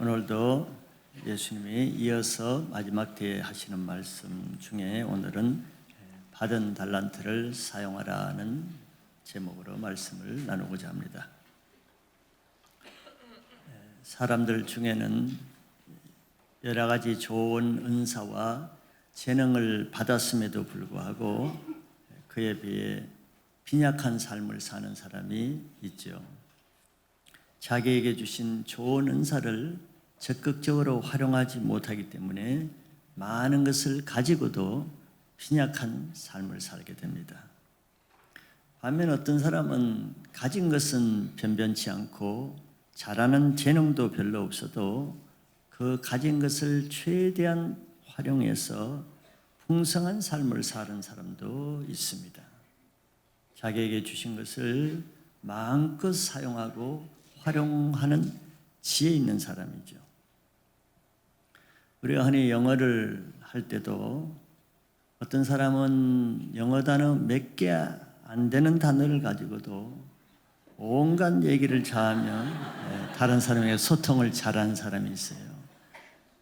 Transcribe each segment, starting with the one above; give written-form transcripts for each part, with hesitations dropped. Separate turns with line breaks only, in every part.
오늘도 예수님이 이어서 마지막 때에 하시는 말씀 중에 오늘은 받은 달란트를 사용하라는 제목으로 말씀을 나누고자 합니다. 사람들 중에는 여러 가지 좋은 은사와 재능을 받았음에도 불구하고 그에 비해 빈약한 삶을 사는 사람이 있죠. 자기에게 주신 좋은 은사를 적극적으로 활용하지 못하기 때문에 많은 것을 가지고도 빈약한 삶을 살게 됩니다. 반면 어떤 사람은 가진 것은 변변치 않고 잘하는 재능도 별로 없어도 그 가진 것을 최대한 활용해서 풍성한 삶을 사는 사람도 있습니다. 자기에게 주신 것을 마음껏 사용하고 활용하는 지혜 있는 사람이죠. 우리가 흔히 영어를 할 때도 어떤 사람은 영어 단어 몇 개 안 되는 단어를 가지고도 온갖 얘기를 자하면 다른 사람에게 소통을 잘하는 사람이 있어요.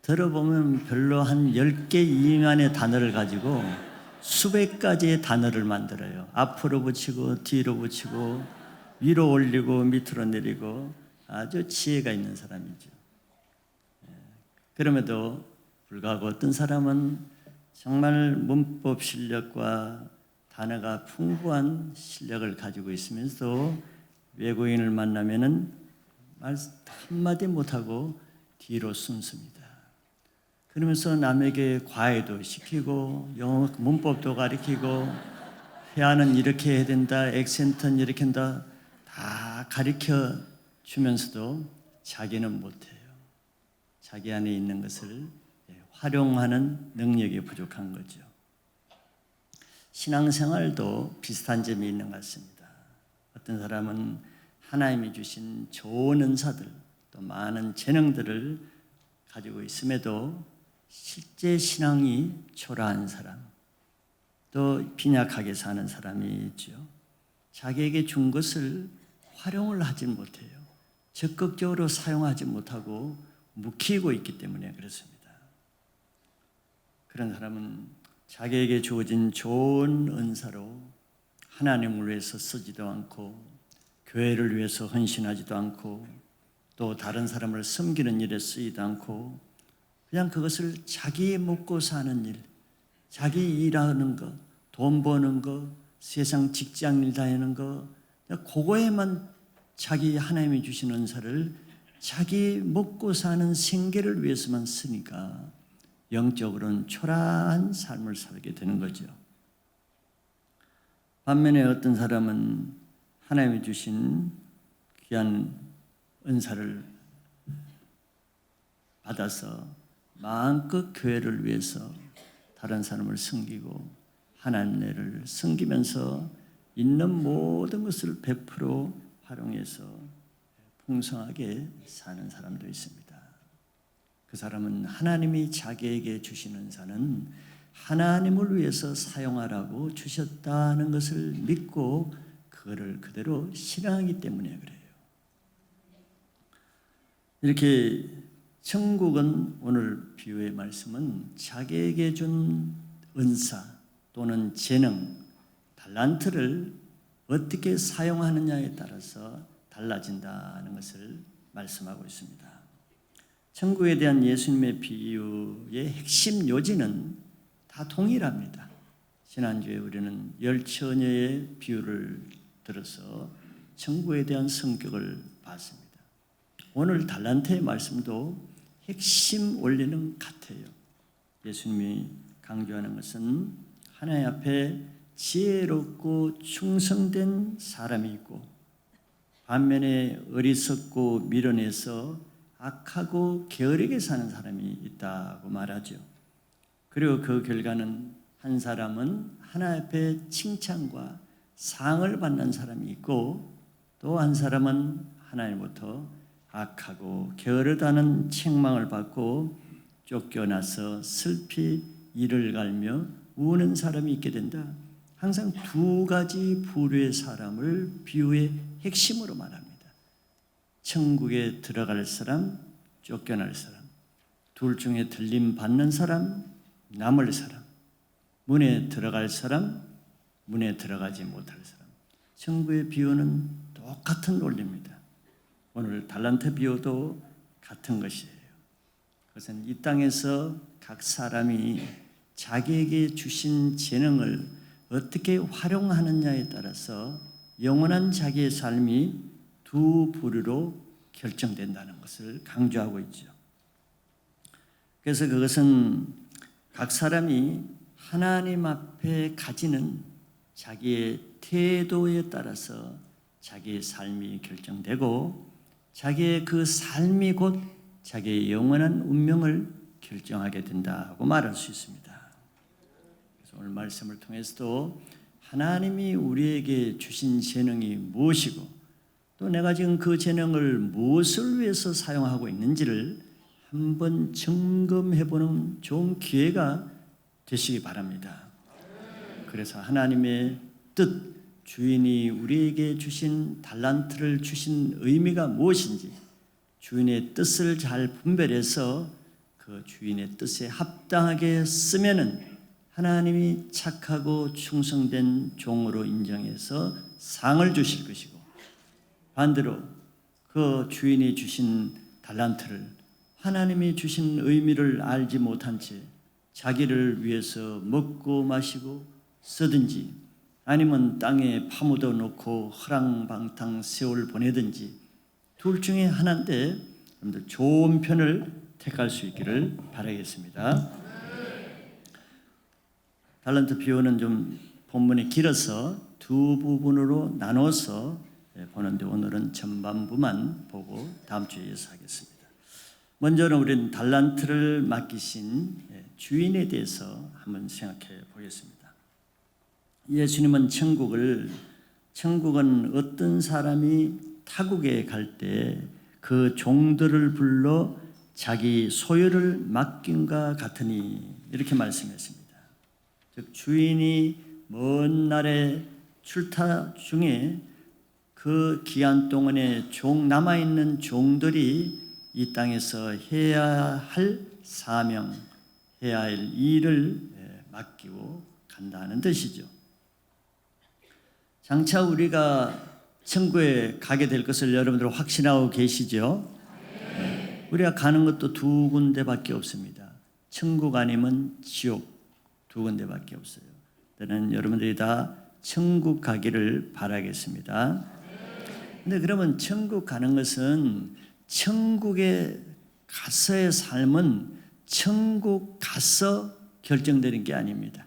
들어보면 별로 한 10개 이만의 단어를 가지고 수백 가지의 단어를 만들어요. 앞으로 붙이고 뒤로 붙이고 위로 올리고 밑으로 내리고 아주 지혜가 있는 사람이죠. 그럼에도 불구하고 어떤 사람은 정말 문법 실력과 단어가 풍부한 실력을 가지고 있으면서 외국인을 만나면은 말 한마디 못하고 뒤로 숨습니다. 그러면서 남에게 과외도 시키고 영어 문법도 가르치고 회화는 이렇게 해야 된다, 액센트는 이렇게 한다 다 가르쳐 주면서도 자기는 못해요. 자기 안에 있는 것을 활용하는 능력이 부족한 거죠. 신앙생활도 비슷한 점이 있는 것 같습니다. 어떤 사람은 하나님이 주신 좋은 은사들 또 많은 재능들을 가지고 있음에도 실제 신앙이 초라한 사람 또 빈약하게 사는 사람이 있죠. 자기에게 준 것을 활용을 하지 못해요. 적극적으로 사용하지 못하고 묵히고 있기 때문에 그렇습니다. 그런 사람은 자기에게 주어진 좋은 은사로 하나님을 위해서 쓰지도 않고 교회를 위해서 헌신하지도 않고 또 다른 사람을 섬기는 일에 쓰지도 않고 그냥 그것을 자기 먹고 사는 일, 자기 일하는 거, 돈 버는 거, 세상 직장 일 다니는 거 그거에만 자기 하나님이 주신 은사를 자기 먹고 사는 생계를 위해서만 쓰니까 영적으로는 초라한 삶을 살게 되는 거죠. 반면에 어떤 사람은 하나님이 주신 귀한 은사를 받아서 마음껏 교회를 위해서 다른 사람을 섬기고 하나님을 섬기면서 있는 모든 것을 100% 활용해서 풍성하게 사는 사람도 있습니다. 그 사람은 하나님이 자기에게 주신 은사는 하나님을 위해서 사용하라고 주셨다는 것을 믿고 그거를 그대로 신앙하기 때문에 그래요. 이렇게 천국은 오늘 비유의 말씀은 자기에게 준 은사 또는 재능, 달란트를 어떻게 사용하느냐에 따라서 달라진다는 것을 말씀하고 있습니다. 천국에 대한 예수님의 비유의 핵심 요지는 다 동일합니다. 지난주에 우리는 10처녀의 비유를 들어서 천국에 대한 성격을 봤습니다. 오늘 달란트의 말씀도 핵심 원리는 같아요. 예수님이 강조하는 것은 하나님 앞에 지혜롭고 충성된 사람이 있고 반면에 어리석고 미련해서 악하고 게으르게 사는 사람이 있다고 말하죠. 그리고 그 결과는 한 사람은 하나님 앞에 칭찬과 상을 받는 사람이 있고 또 한 사람은 하나님부터 악하고 게으르다는 책망을 받고 쫓겨나서 슬피 이를 갈며 우는 사람이 있게 된다. 항상 두 가지 부류의 사람을 비유의 핵심으로 말합니다. 천국에 들어갈 사람, 쫓겨날 사람, 둘 중에 들림 받는 사람, 남을 사람, 문에 들어갈 사람, 문에 들어가지 못할 사람. 천국의 비유는 똑같은 논리입니다. 오늘 달란트 비유도 같은 것이에요. 그것은 이 땅에서 각 사람이 자기에게 주신 재능을 어떻게 활용하느냐에 따라서 영원한 자기의 삶이 두 부류로 결정된다는 것을 강조하고 있죠. 그래서 그것은 각 사람이 하나님 앞에 가지는 자기의 태도에 따라서 자기의 삶이 결정되고 자기의 그 삶이 곧 자기의 영원한 운명을 결정하게 된다고 말할 수 있습니다. 그래서 오늘 말씀을 통해서도 하나님이 우리에게 주신 재능이 무엇이고 또 내가 지금 그 재능을 무엇을 위해서 사용하고 있는지를 한번 점검해보는 좋은 기회가 되시기 바랍니다. 그래서 하나님의 뜻, 주인이 우리에게 주신 달란트를 주신 의미가 무엇인지 주인의 뜻을 잘 분별해서 그 주인의 뜻에 합당하게 쓰면은 하나님이 착하고 충성된 종으로 인정해서 상을 주실 것이고 반대로 그 주인이 주신 달란트를 하나님이 주신 의미를 알지 못한 채 자기를 위해서 먹고 마시고 쓰든지 아니면 땅에 파묻어 놓고 허랑방탕 세월 보내든지 둘 중에 하나인데 여러분들 좋은 편을 택할 수 있기를 바라겠습니다. 달란트 비유는 좀 본문이 길어서 두 부분으로 나눠서 보는데 오늘은 전반부만 보고 다음 주에 이어서 하겠습니다. 먼저는 우리는 달란트를 맡기신 주인에 대해서 한번 생각해 보겠습니다. 예수님은 천국은 어떤 사람이 타국에 갈 때 그 종들을 불러 자기 소유를 맡긴과 같으니 이렇게 말씀했습니다. 즉 주인이 먼 날에 출타 중에 그 기한 동안에 남아있는 종들이 이 땅에서 해야 할 사명, 해야 할 일을 맡기고 간다는 뜻이죠. 장차 우리가 천국에 가게 될 것을 여러분들 확신하고 계시죠? 우리가 가는 것도 두 군데밖에 없습니다. 천국 아니면 지옥 두 군데밖에 없어요. 저는 여러분들이 다 천국 가기를 바라겠습니다. 근데 그러면 천국 가는 것은 천국에 가서의 삶은 천국 가서 결정되는 게 아닙니다.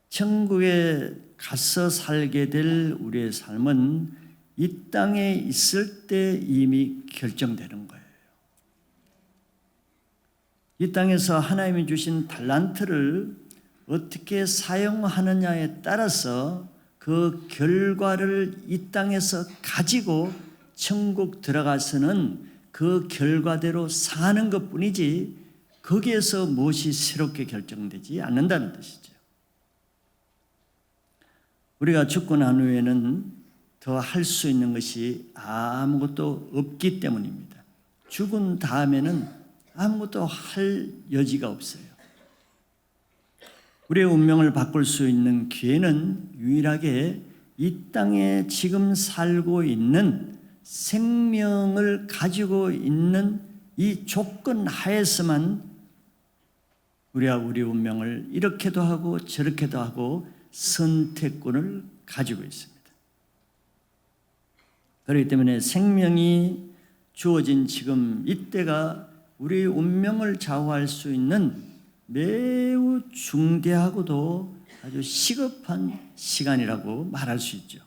천국에 가서 살게 될 우리의 삶은 이 땅에 있을 때 이미 결정되는 거예요. 이 땅에서 하나님이 주신 달란트를 어떻게 사용하느냐에 따라서 그 결과를 이 땅에서 가지고 천국 들어가서는 그 결과대로 사는 것뿐이지 거기에서 무엇이 새롭게 결정되지 않는다는 뜻이죠. 우리가 죽고 난 후에는 더 할 수 있는 것이 아무것도 없기 때문입니다. 죽은 다음에는 아무것도 할 여지가 없어요. 우리의 운명을 바꿀 수 있는 기회는 유일하게 이 땅에 지금 살고 있는 생명을 가지고 있는 이 조건 하에서만 우리가 우리 운명을 이렇게도 하고 저렇게도 하고 선택권을 가지고 있습니다. 그렇기 때문에 생명이 주어진 지금 이때가 우리 운명을 좌우할 수 있는 매우 중대하고도 아주 시급한 시간이라고 말할 수 있죠.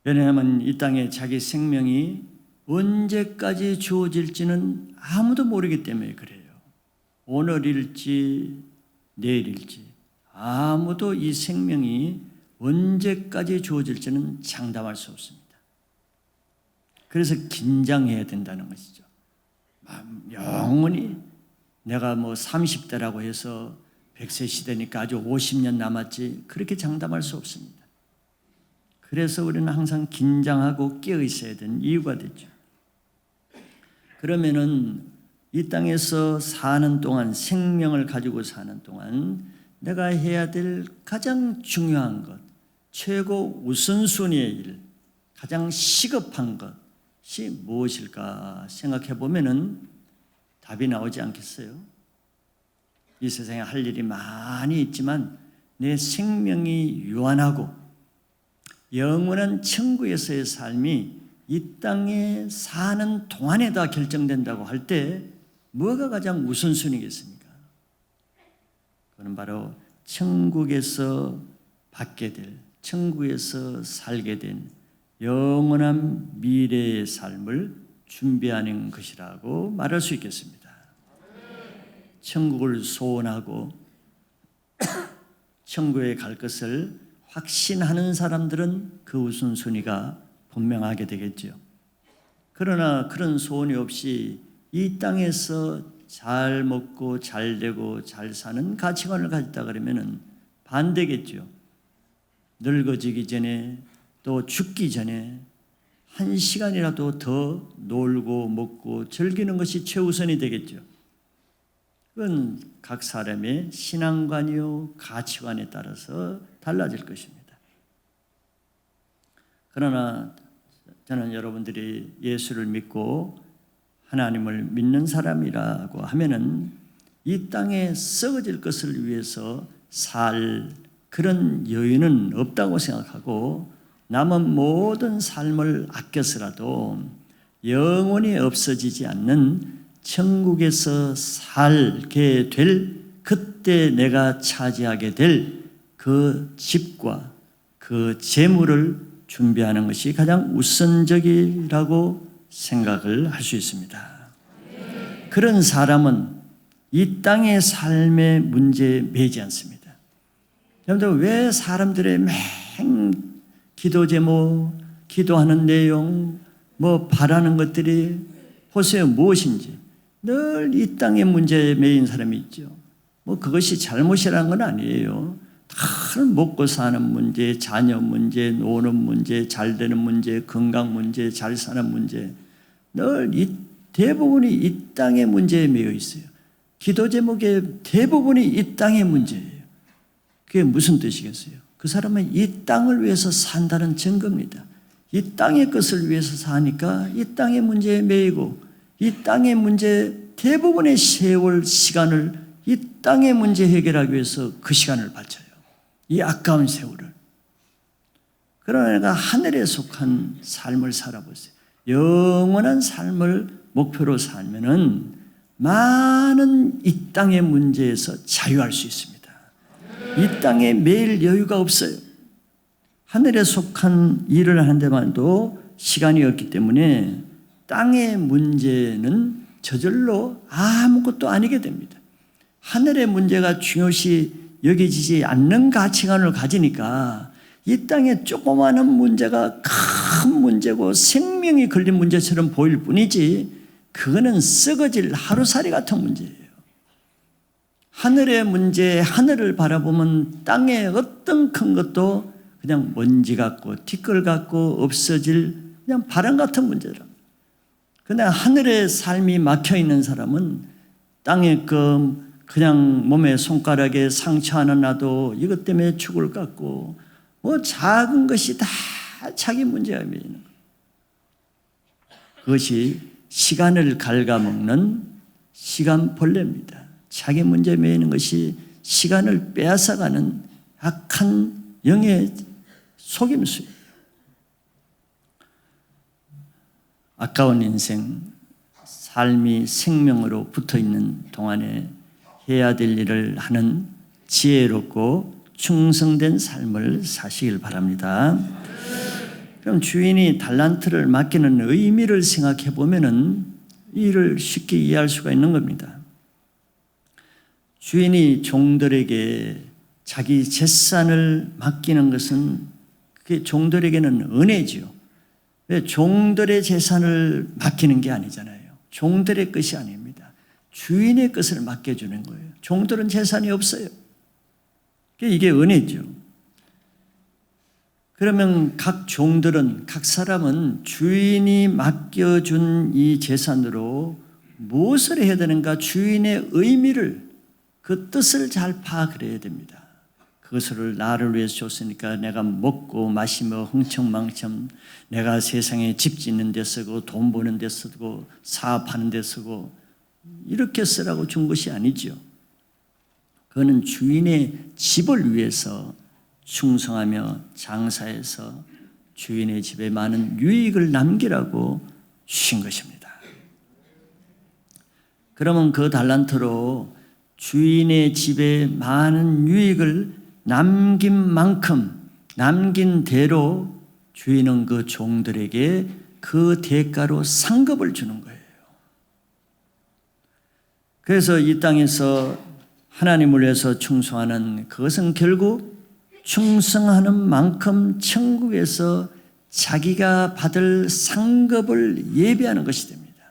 왜냐하면 이 땅에 자기 생명이 언제까지 주어질지는 아무도 모르기 때문에 그래요. 오늘일지 내일일지 아무도 이 생명이 언제까지 주어질지는 장담할 수 없습니다. 그래서 긴장해야 된다는 것이죠. 영원히 내가 30대라고 해서 100세 시대니까 아주 50년 남았지 그렇게 장담할 수 없습니다. 그래서 우리는 항상 긴장하고 깨어 있어야 되는 이유가 되죠. 그러면은 이 땅에서 사는 동안, 생명을 가지고 사는 동안 내가 해야 될 가장 중요한 것, 최고 우선순위의 일, 가장 시급한 것이 무엇일까 생각해 보면은 답이 나오지 않겠어요? 이 세상에 할 일이 많이 있지만 내 생명이 유한하고 영원한 천국에서의 삶이 이 땅에 사는 동안에다 결정된다고 할 때 뭐가 가장 우선순위겠습니까? 그건 바로 천국에서 받게 될, 천국에서 살게 된 영원한 미래의 삶을 준비하는 것이라고 말할 수 있겠습니다. 천국을 소원하고 천국에 갈 것을 확신하는 사람들은 그 우선순위가 분명하게 되겠죠. 그러나 그런 소원이 없이 이 땅에서 잘 먹고 잘 되고 잘 사는 가치관을 가졌다 그러면 반대겠죠. 늙어지기 전에 또 죽기 전에 한 시간이라도 더 놀고 먹고 즐기는 것이 최우선이 되겠죠. 그건 각 사람의 신앙관이요 가치관에 따라서 달라질 것입니다. 그러나 저는 여러분들이 예수를 믿고 하나님을 믿는 사람이라고 하면은 이 땅에 썩어질 것을 위해서 살 그런 여유는 없다고 생각하고 남은 모든 삶을 아껴서라도 영원히 없어지지 않는 천국에서 살게 될 그때 내가 차지하게 될 그 집과 그 재물을 준비하는 것이 가장 우선적이라고 생각을 할 수 있습니다. 그런 사람은 이 땅의 삶의 문제에 매이지 않습니다. 여러분들 왜 사람들의 맹 기도 제목, 기도하는 내용, 뭐 바라는 것들이 보세요 무엇인지 늘 이 땅의 문제에 매인 사람이 있죠. 뭐 그것이 잘못이라는 건 아니에요. 다 먹고 사는 문제, 자녀 문제, 노는 문제, 잘 되는 문제, 건강 문제, 잘 사는 문제 늘 대부분이 이 땅의 문제에 매여 있어요. 기도 제목의 대부분이 이 땅의 문제예요. 그게 무슨 뜻이겠어요? 그 사람은 이 땅을 위해서 산다는 증거입니다. 이 땅의 것을 위해서 사니까 이 땅의 문제에 매이고 이 땅의 문제 대부분의 세월 시간을 이 땅의 문제 해결하기 위해서 그 시간을 바쳐요. 이 아까운 세월을. 그러나 내가 하늘에 속한 삶을 살아보세요. 영원한 삶을 목표로 살면은 많은 이 땅의 문제에서 자유할 수 있습니다. 이 땅에 매일 여유가 없어요. 하늘에 속한 일을 하는 데만도 시간이 없기 때문에 땅의 문제는 저절로 아무것도 아니게 됩니다. 하늘의 문제가 중요시 여겨지지 않는 가치관을 가지니까 이 땅에 조그마한 문제가 큰 문제고 생명이 걸린 문제처럼 보일 뿐이지 그거는 썩어질 하루살이 같은 문제예요. 하늘의 문제, 하늘을 바라보면 땅의 어떤 큰 것도 그냥 먼지 같고 티끌 같고 없어질 그냥 바람 같은 문제라. 그러나 하늘의 삶이 막혀있는 사람은 땅의 그냥 몸에 손가락에 상처 하나 나도 이것 때문에 죽을 것 같고 뭐 작은 것이 다 자기 문제가 있는 거예요. 그것이 시간을 갉아먹는 시간벌레입니다. 자기 문제에 매이는 것이 시간을 빼앗아가는 악한 영의 속임수예요. 아까운 인생, 삶이 생명으로 붙어있는 동안에 해야 될 일을 하는 지혜롭고 충성된 삶을 사시길 바랍니다. 그럼 주인이 달란트를 맡기는 의미를 생각해 보면은 이를 쉽게 이해할 수가 있는 겁니다. 주인이 종들에게 자기 재산을 맡기는 것은 그게 종들에게는 은혜지요. 왜 종들의 재산을 맡기는 게 아니잖아요. 종들의 것이 아닙니다. 주인의 것을 맡겨주는 거예요. 종들은 재산이 없어요. 이게 은혜죠. 그러면 각 종들은, 각 사람은 주인이 맡겨준 이 재산으로 무엇을 해야 되는가, 주인의 의미를, 그 뜻을 잘 파악을 해야 됩니다. 그것을 나를 위해서 줬으니까 내가 먹고 마시며 흥청망청, 내가 세상에 집 짓는 데 쓰고 돈 버는 데 쓰고 사업하는 데 쓰고 이렇게 쓰라고 준 것이 아니죠. 그거는 주인의 집을 위해서 충성하며 장사해서 주인의 집에 많은 유익을 남기라고 주신 것입니다. 그러면 그 달란트로 주인의 집에 많은 유익을 남긴 만큼, 남긴 대로 주인은 그 종들에게 그 대가로 상급을 주는 거예요. 그래서 이 땅에서 하나님을 위해서 충성하는 그것은 결국 충성하는 만큼 천국에서 자기가 받을 상급을 예비하는 것이 됩니다.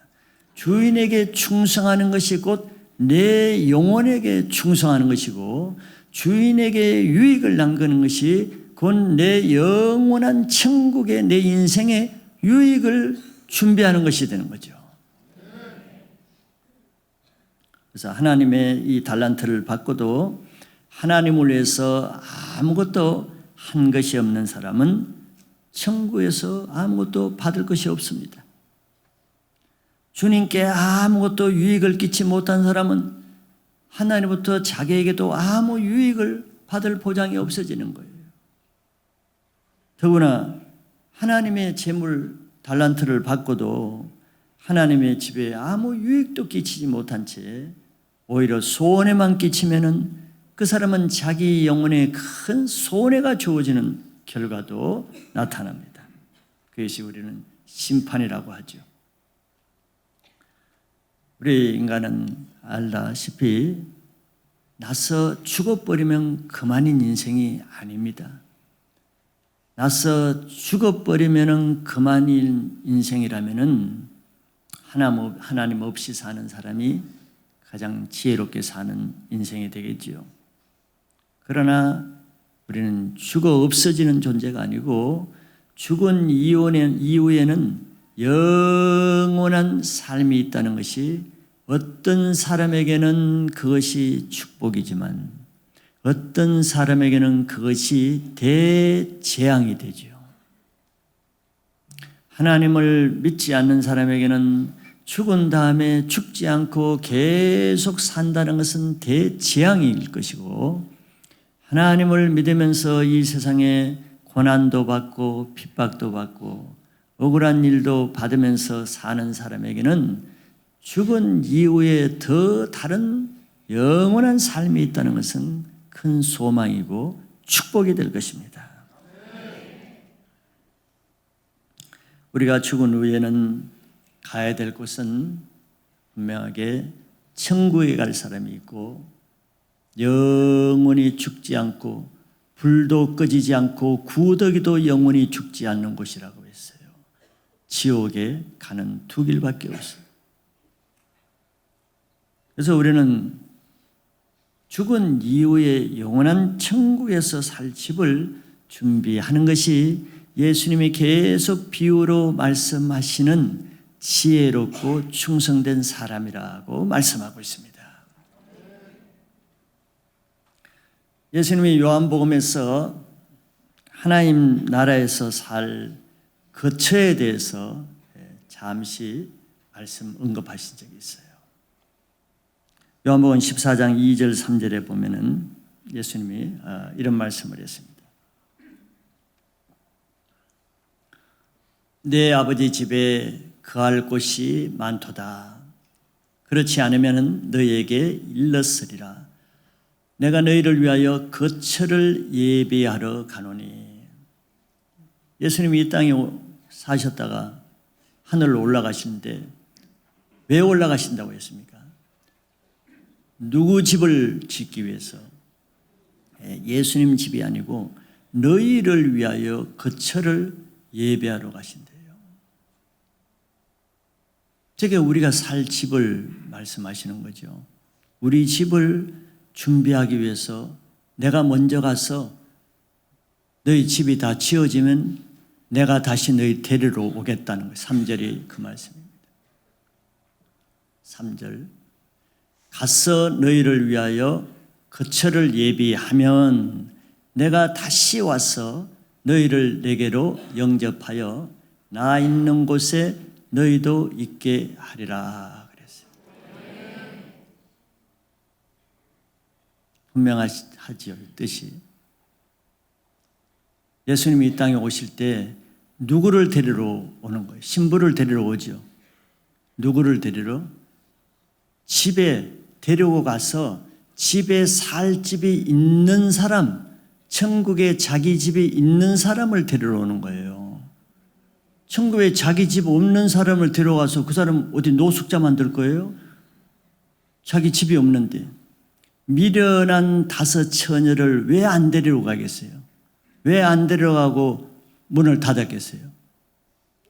주인에게 충성하는 것이 곧 내 영혼에게 충성하는 것이고, 주인에게 유익을 남기는 것이 곧 내 영원한 천국의 내 인생의 유익을 준비하는 것이 되는 거죠. 그래서 하나님의 이 달란트를 받고도 하나님을 위해서 아무것도 한 것이 없는 사람은 천국에서 아무것도 받을 것이 없습니다. 주님께 아무것도 유익을 끼치 못한 사람은 하나님부터 자기에게도 아무 유익을 받을 보장이 없어지는 거예요. 더구나 하나님의 재물 달란트를 받고도 하나님의 집에 아무 유익도 끼치지 못한 채 오히려 손해만 끼치면은 그 사람은 자기 영혼에 큰 손해가 주어지는 결과도 나타납니다. 그것이 우리는 심판이라고 하죠. 우리 인간은 알다시피 나서 죽어버리면 그만인 인생이 아닙니다. 나서 죽어버리면 그만인 인생이라면은 하나님 없이 사는 사람이 가장 지혜롭게 사는 인생이 되겠지요. 그러나 우리는 죽어 없어지는 존재가 아니고 죽은 이후에는 영원한 삶이 있다는 것이 어떤 사람에게는 그것이 축복이지만 어떤 사람에게는 그것이 대재앙이 되죠. 하나님을 믿지 않는 사람에게는 죽은 다음에 죽지 않고 계속 산다는 것은 대재앙일 것이고, 하나님을 믿으면서 이 세상에 고난도 받고 핍박도 받고 억울한 일도 받으면서 사는 사람에게는 죽은 이후에 더 다른 영원한 삶이 있다는 것은 큰 소망이고 축복이 될 것입니다. 우리가 죽은 후에는 가야 될 곳은 분명하게 천국에 갈 사람이 있고, 영원히 죽지 않고 불도 꺼지지 않고 구더기도 영원히 죽지 않는 곳이라고 했어요. 지옥에 가는 두 길밖에 없어요. 그래서 우리는 죽은 이후에 영원한 천국에서 살 집을 준비하는 것이 예수님이 계속 비유로 말씀하시는 지혜롭고 충성된 사람이라고 말씀하고 있습니다. 예수님이 요한복음에서 하나님 나라에서 살 거처에 대해서 잠시 언급하신 적이 있어요. 요한복음 14장 2절 3절에 보면은 예수님이 이런 말씀을 했습니다. 내 아버지 집에 거할 곳이 많도다. 그렇지 않으면 너희에게 일렀으리라. 내가 너희를 위하여 거처를 예비하러 가노니. 예수님이 이 땅에 사셨다가 하늘로 올라가시는데 왜 올라가신다고 했습니까? 누구 집을 짓기 위해서? 예수님 집이 아니고 너희를 위하여 거처를 예배하러 가신대요. 저게 우리가 살 집을 말씀하시는 거죠. 우리 집을 준비하기 위해서 내가 먼저 가서 너희 집이 다 지어지면 내가 다시 너희 데리러 오겠다는 거예요. 3절이 그 말씀입니다. 3절 가서 너희를 위하여 거처를 예비하면 내가 다시 와서 너희를 내게로 영접하여 나 있는 곳에 너희도 있게 하리라 그랬어요. 분명하지요, 뜻이. 예수님이 이 땅에 오실 때 누구를 데리러 오는 거예요? 신부를 데리러 오죠. 누구를 데리러? 집에 데리고 가서 집에 살 집이 있는 사람, 천국에 자기 집이 있는 사람을 데리러 오는 거예요. 천국에 자기 집 없는 사람을 데려가서 그 사람 어디 노숙자 만들 거예요? 자기 집이 없는데. 미련한 5 처녀를 왜 안 데리러 가겠어요? 왜 안 데려가고 문을 닫았겠어요?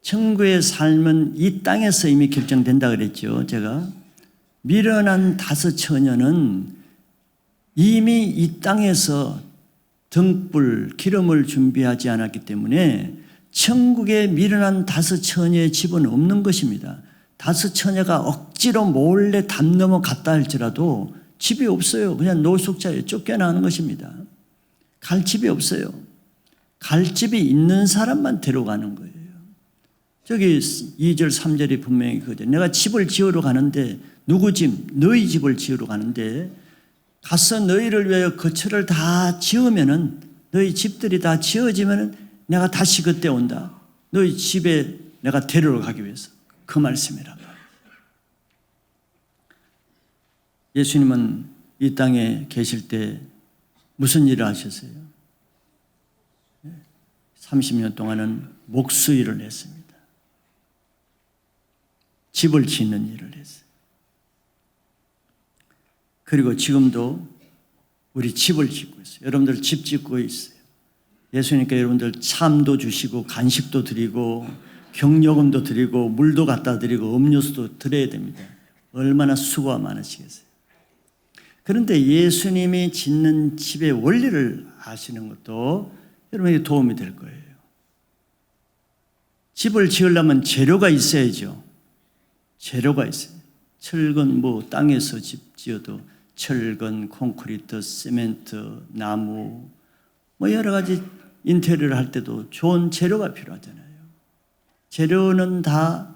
천국의 삶은 이 땅에서 이미 결정된다 그랬죠. 제가 미련한 5 처녀는 이미 이 땅에서 등불, 기름을 준비하지 않았기 때문에 천국에 미련한 5 처녀의 집은 없는 것입니다. 5 처녀가 억지로 몰래 담 넘어 갔다 할지라도 집이 없어요. 그냥 노숙자에 쫓겨나는 것입니다. 갈 집이 없어요. 갈 집이 있는 사람만 데려가는 거예요. 저기 2절 3절이 분명히 그거죠. 내가 집을 지으러 가는데 누구 집? 너희 집을 지으러 가는데 가서 너희를 위하여 거처를 다 지으면은 너희 집들이 다 지어지면은 내가 다시 그때 온다. 너희 집에 내가 데리러 가기 위해서. 그 말씀이란 말이에요. 예수님은 이 땅에 계실 때 무슨 일을 하셨어요? 30년 동안은 목수일을 했습니다. 집을 짓는 일을 했어요. 그리고 지금도 우리 집을 짓고 있어요. 여러분들 집 짓고 있어요. 예수님께 여러분들 참도 주시고 간식도 드리고 경력금도 드리고 물도 갖다 드리고 음료수도 드려야 됩니다. 얼마나 수고가 많으시겠어요. 그런데 예수님이 짓는 집의 원리를 아시는 것도 여러분에게 도움이 될 거예요. 집을 지으려면 재료가 있어야죠. 재료가 있어요. 철근, 땅에서 집 지어도 철근, 콘크리트, 시멘트, 나무, 여러 가지 인테리어를 할 때도 좋은 재료가 필요하잖아요. 재료는 다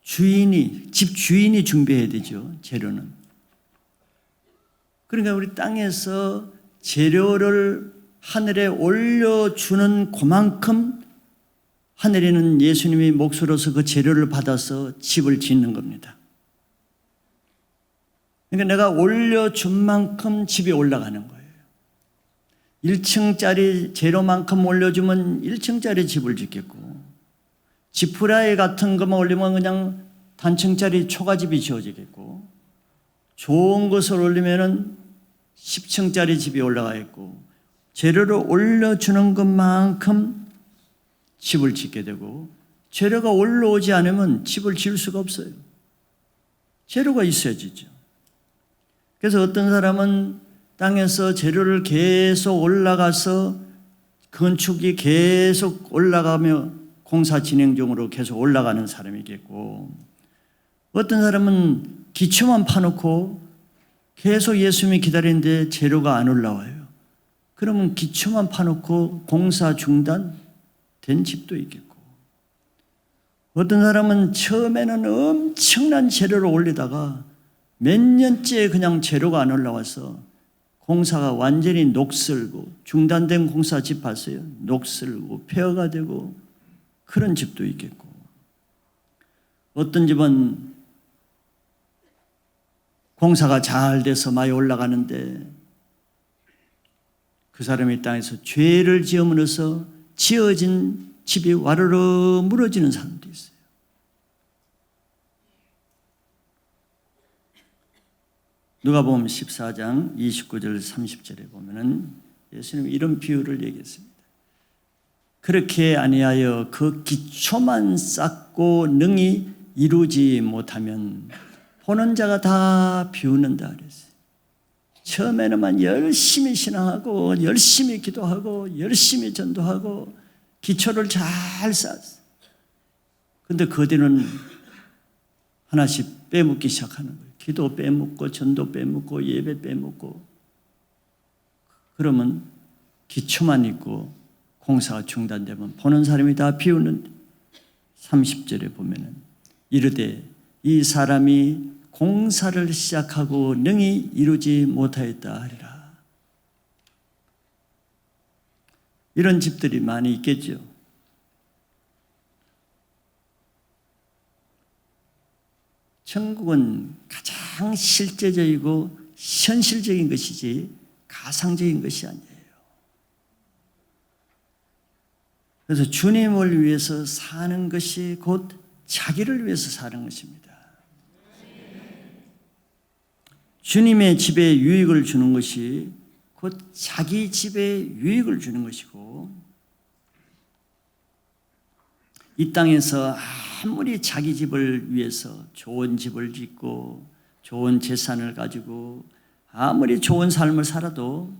집 주인이 준비해야 되죠. 재료는. 그러니까 우리 땅에서 재료를 하늘에 올려주는 그만큼 하늘에는 예수님이 몫으로서 그 재료를 받아서 집을 짓는 겁니다. 그러니까 내가 올려준 만큼 집이 올라가는 거예요. 1층짜리 재료만큼 올려주면 1층짜리 집을 짓겠고, 지프라이 같은 것만 올리면 그냥 단층짜리 초가집이 지어지겠고, 좋은 것을 올리면은 10층짜리 집이 올라가겠고, 재료를 올려주는 것만큼 집을 짓게 되고, 재료가 올라오지 않으면 집을 지을 수가 없어요. 재료가 있어야 지죠. 그래서 어떤 사람은 땅에서 재료를 계속 올라가서 건축이 계속 올라가며 공사 진행 중으로 계속 올라가는 사람이겠고, 어떤 사람은 기초만 파놓고 계속 예수님이 기다리는데 재료가 안 올라와요. 그러면 기초만 파놓고 공사 중단된 집도 있겠고, 어떤 사람은 처음에는 엄청난 재료를 올리다가 몇 년째 그냥 재료가 안 올라와서 공사가 완전히 녹슬고, 중단된 공사 집 봤어요? 녹슬고 폐허가 되고 그런 집도 있겠고, 어떤 집은 공사가 잘 돼서 많이 올라가는데 그 사람이 땅에서 죄를 지음으로써 지어진 집이 와르르 무너지는 사람도 있어요. 누가복음 14장 29절 30절에 보면은 예수님이 이런 비유를 얘기했습니다. 그렇게 아니하여 그 기초만 쌓고 능히 이루지 못하면 보는 자가 다 비웃는다 그랬어요. 처음에는만 열심히 신앙하고 열심히 기도하고 열심히 전도하고 기초를 잘 쌓았어요. 근데 그 뒤는 하나씩 빼먹기 시작하는 거예요. 기도 빼먹고 전도 빼먹고 예배 빼먹고. 그러면 기초만 있고 공사가 중단되면 보는 사람이 다 비웃는데 30절에 보면은 이르되 이 사람이 공사를 시작하고 능히 이루지 못하였다 하리라. 이런 집들이 많이 있겠죠. 천국은 가장 실제적이고 현실적인 것이지 가상적인 것이 아니에요. 그래서 주님을 위해서 사는 것이 곧 자기를 위해서 사는 것입니다. 주님의 집에 유익을 주는 것이 곧 자기 집에 유익을 주는 것이고, 이 땅에서 아무리 자기 집을 위해서 좋은 집을 짓고 좋은 재산을 가지고 아무리 좋은 삶을 살아도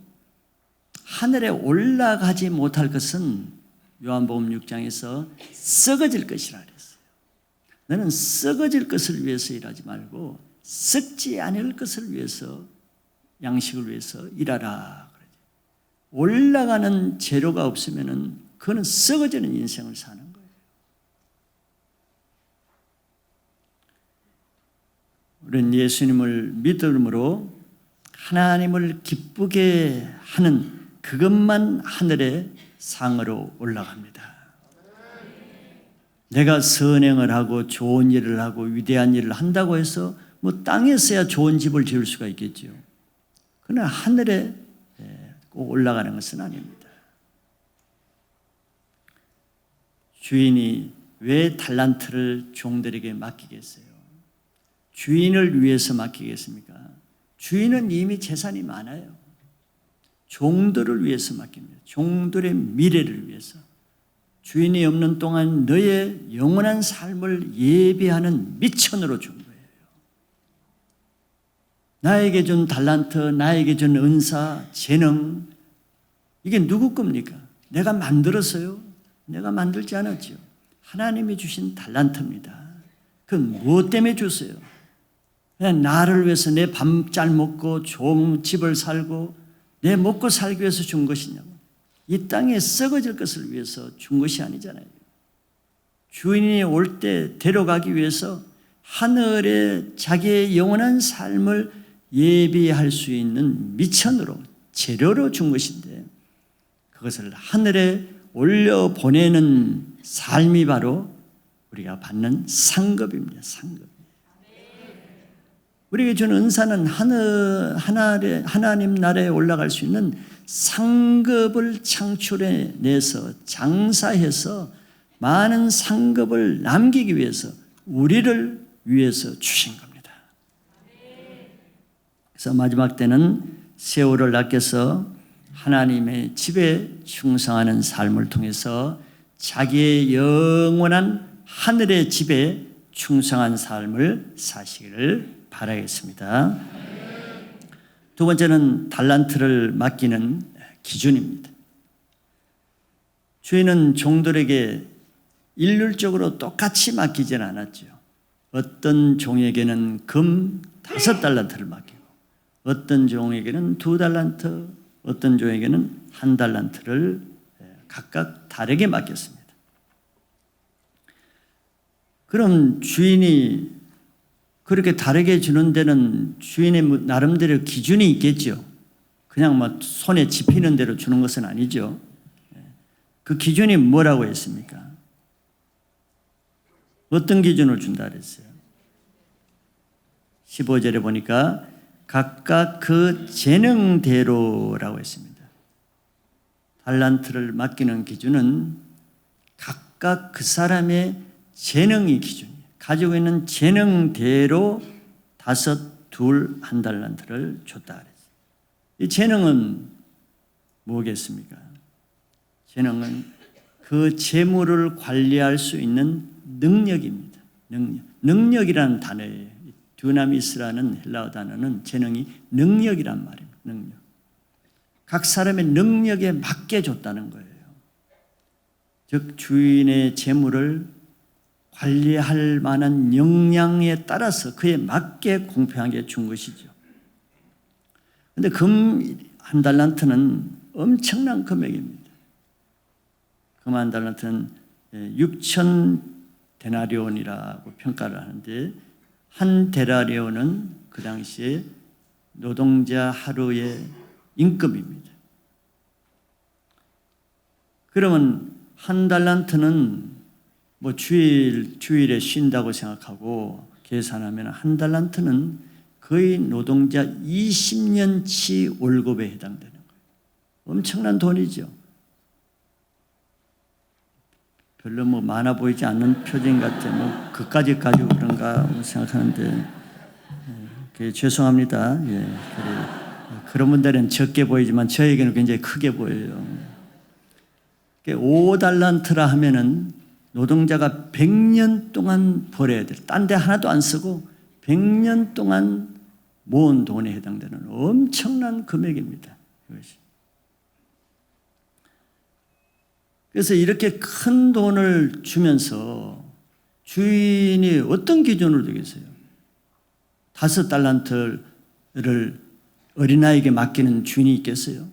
하늘에 올라가지 못할 것은 요한복음 6장에서 썩어질 것이라 그랬어요. 너는 썩어질 것을 위해서 일하지 말고 썩지 않을 것을 위해서, 양식을 위해서 일하라. 올라가는 재료가 없으면 그는 썩어지는 인생을 사는 거예요. 우리는 예수님을 믿음으로 하나님을 기쁘게 하는 그것만 하늘의 상으로 올라갑니다. 내가 선행을 하고 좋은 일을 하고 위대한 일을 한다고 해서 뭐 땅에서야 좋은 집을 지을 수가 있겠죠. 그러나 하늘에 꼭 올라가는 것은 아닙니다. 주인이 왜 달란트를 종들에게 맡기겠어요? 주인을 위해서 맡기겠습니까? 주인은 이미 재산이 많아요. 종들을 위해서 맡깁니다. 종들의 미래를 위해서. 주인이 없는 동안 너의 영원한 삶을 예비하는 미천으로 준 거예요. 나에게 준 달란트, 나에게 준 은사, 재능, 이게 누구 겁니까? 내가 만들었어요? 내가 만들지 않았죠. 하나님이 주신 달란트입니다. 그건 무엇 때문에 줬어요? 그냥 나를 위해서 내 밥 잘 먹고 좋은 집을 살고 내 먹고 살기 위해서 준 것이냐고. 이 땅에 썩어질 것을 위해서 준 것이 아니잖아요. 주인이 올 때 데려가기 위해서 하늘에 자기의 영원한 삶을 예비할 수 있는 미천으로, 재료로 준 것인데, 그것을 하늘에 올려보내는 삶이 바로 우리가 받는 상급입니다. 상급. 우리에게 주는 은사는 하나님 나라에 올라갈 수 있는 상급을 창출해내서 장사해서 많은 상급을 남기기 위해서, 우리를 위해서 주신 겁니다. 그래서 마지막 때는 세월을 아껴서 하나님의 집에 충성하는 삶을 통해서 자기의 영원한 하늘의 집에 충성한 삶을 사시기를 바라겠습니다. 두 번째는 달란트를 맡기는 기준입니다. 주인은 종들에게 일률적으로 똑같이 맡기지는 않았죠. 어떤 종에게는 금 5달란트를 맡기고, 어떤 종에게는 2달란트, 어떤 종에게는 1달란트를 각각 다르게 맡겼습니다. 그럼 주인이 그렇게 다르게 주는 데는 주인의 나름대로 기준이 있겠죠. 그냥 뭐 손에 집히는 대로 주는 것은 아니죠. 그 기준이 뭐라고 했습니까? 어떤 기준을 준다 그랬어요? 15절에 보니까 각각 그 재능대로라고 했습니다. 달란트를 맡기는 기준은 각각 그 사람의 재능이 기준이에요. 가지고 있는 재능대로 5, 2, 1달란트를 줬다 그랬어요. 이 재능은 뭐겠습니까? 재능은 그 재물을 관리할 수 있는 능력입니다. 능력이라는 단어예요. 듀나미스라는 헬라어 단어는 재능이 능력이란 말입니다. 능력. 각 사람의 능력에 맞게 줬다는 거예요. 즉 주인의 재물을 관리할 만한 역량에 따라서 그에 맞게 공평하게 준 것이죠. 그런데 금 한 달란트는 엄청난 금액입니다. 금 한 달란트는 6천 데나리온이라고 평가를 하는데, 한 데나리온은 그 당시에 노동자 하루의 임금입니다. 그러면 한 달란트는 뭐 주일에 쉰다고 생각하고 계산하면 한 달란트는 거의 노동자 20년치 월급에 해당되는 거예요. 엄청난 돈이죠. 별로 뭐 많아 보이지 않는 표정 같아. 뭐 그까지 가지고 그런가 생각하는데 죄송합니다. 예, 그런 분들은 적게 보이지만 저에게는 굉장히 크게 보여요. 5달란트라 하면은 노동자가 100년 동안 벌어야 될, 딴 데 하나도 안 쓰고 100년 동안 모은 돈에 해당되는 엄청난 금액입니다. 이것이. 그래서 이렇게 큰 돈을 주면서 주인이 어떤 기준으로 되겠어요? 5달란트를 어린아이에게 맡기는 주인이 있겠어요?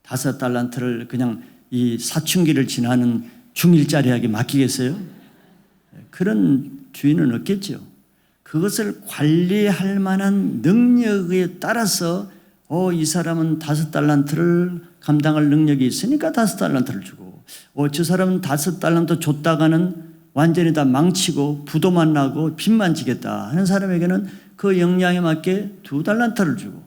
5달란트를 그냥 이 사춘기를 지나는 중1짜리에게 맡기겠어요? 그런 주인은 없겠죠. 그것을 관리할 만한 능력에 따라서 이 사람은 5달란트를 감당할 능력이 있으니까 5달란트를 주고, 저 사람은 5달란트 줬다가는 완전히 다 망치고 부도만 나고 빚만 지겠다 하는 사람에게는 그 역량에 맞게 2달란트를 주고,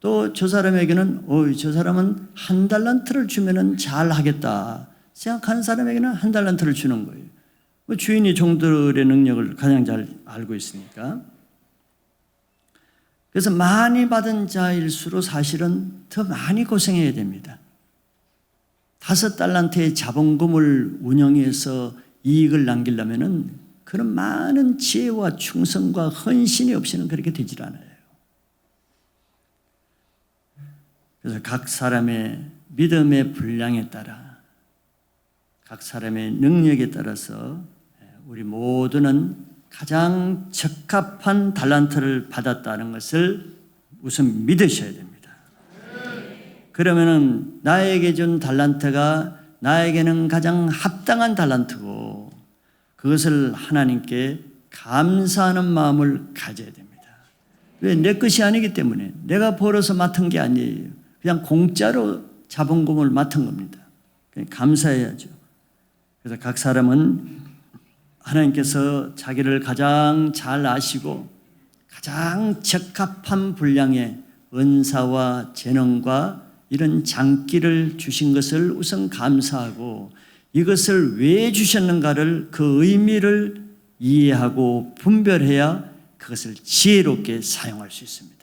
또 저 사람에게는 저 사람은 1달란트를 주면은 잘 하겠다 생각하는 사람에게는 1달란트를 주는 거예요. 주인이 종들의 능력을 가장 잘 알고 있으니까. 그래서 많이 받은 자일수록 사실은 더 많이 고생해야 됩니다. 5달란트의 자본금을 운영해서 이익을 남기려면은 그런 많은 지혜와 충성과 헌신이 없이는 그렇게 되질 않아요. 그래서 각 사람의 믿음의 분량에 따라, 각 사람의 능력에 따라서 우리 모두는 가장 적합한 달란트를 받았다는 것을 우선 믿으셔야 됩니다. 그러면은 나에게 준 달란트가 나에게는 가장 합당한 달란트고, 그것을 하나님께 감사하는 마음을 가져야 됩니다. 왜? 내 것이 아니기 때문에, 내가 벌어서 맡은 게 아니에요. 그냥 공짜로 자본금을 맡은 겁니다. 감사해야죠. 그래서 각 사람은 하나님께서 자기를 가장 잘 아시고 가장 적합한 분량의 은사와 재능과 이런 장기를 주신 것을 우선 감사하고, 이것을 왜 주셨는가를, 그 의미를 이해하고 분별해야 그것을 지혜롭게 사용할 수 있습니다.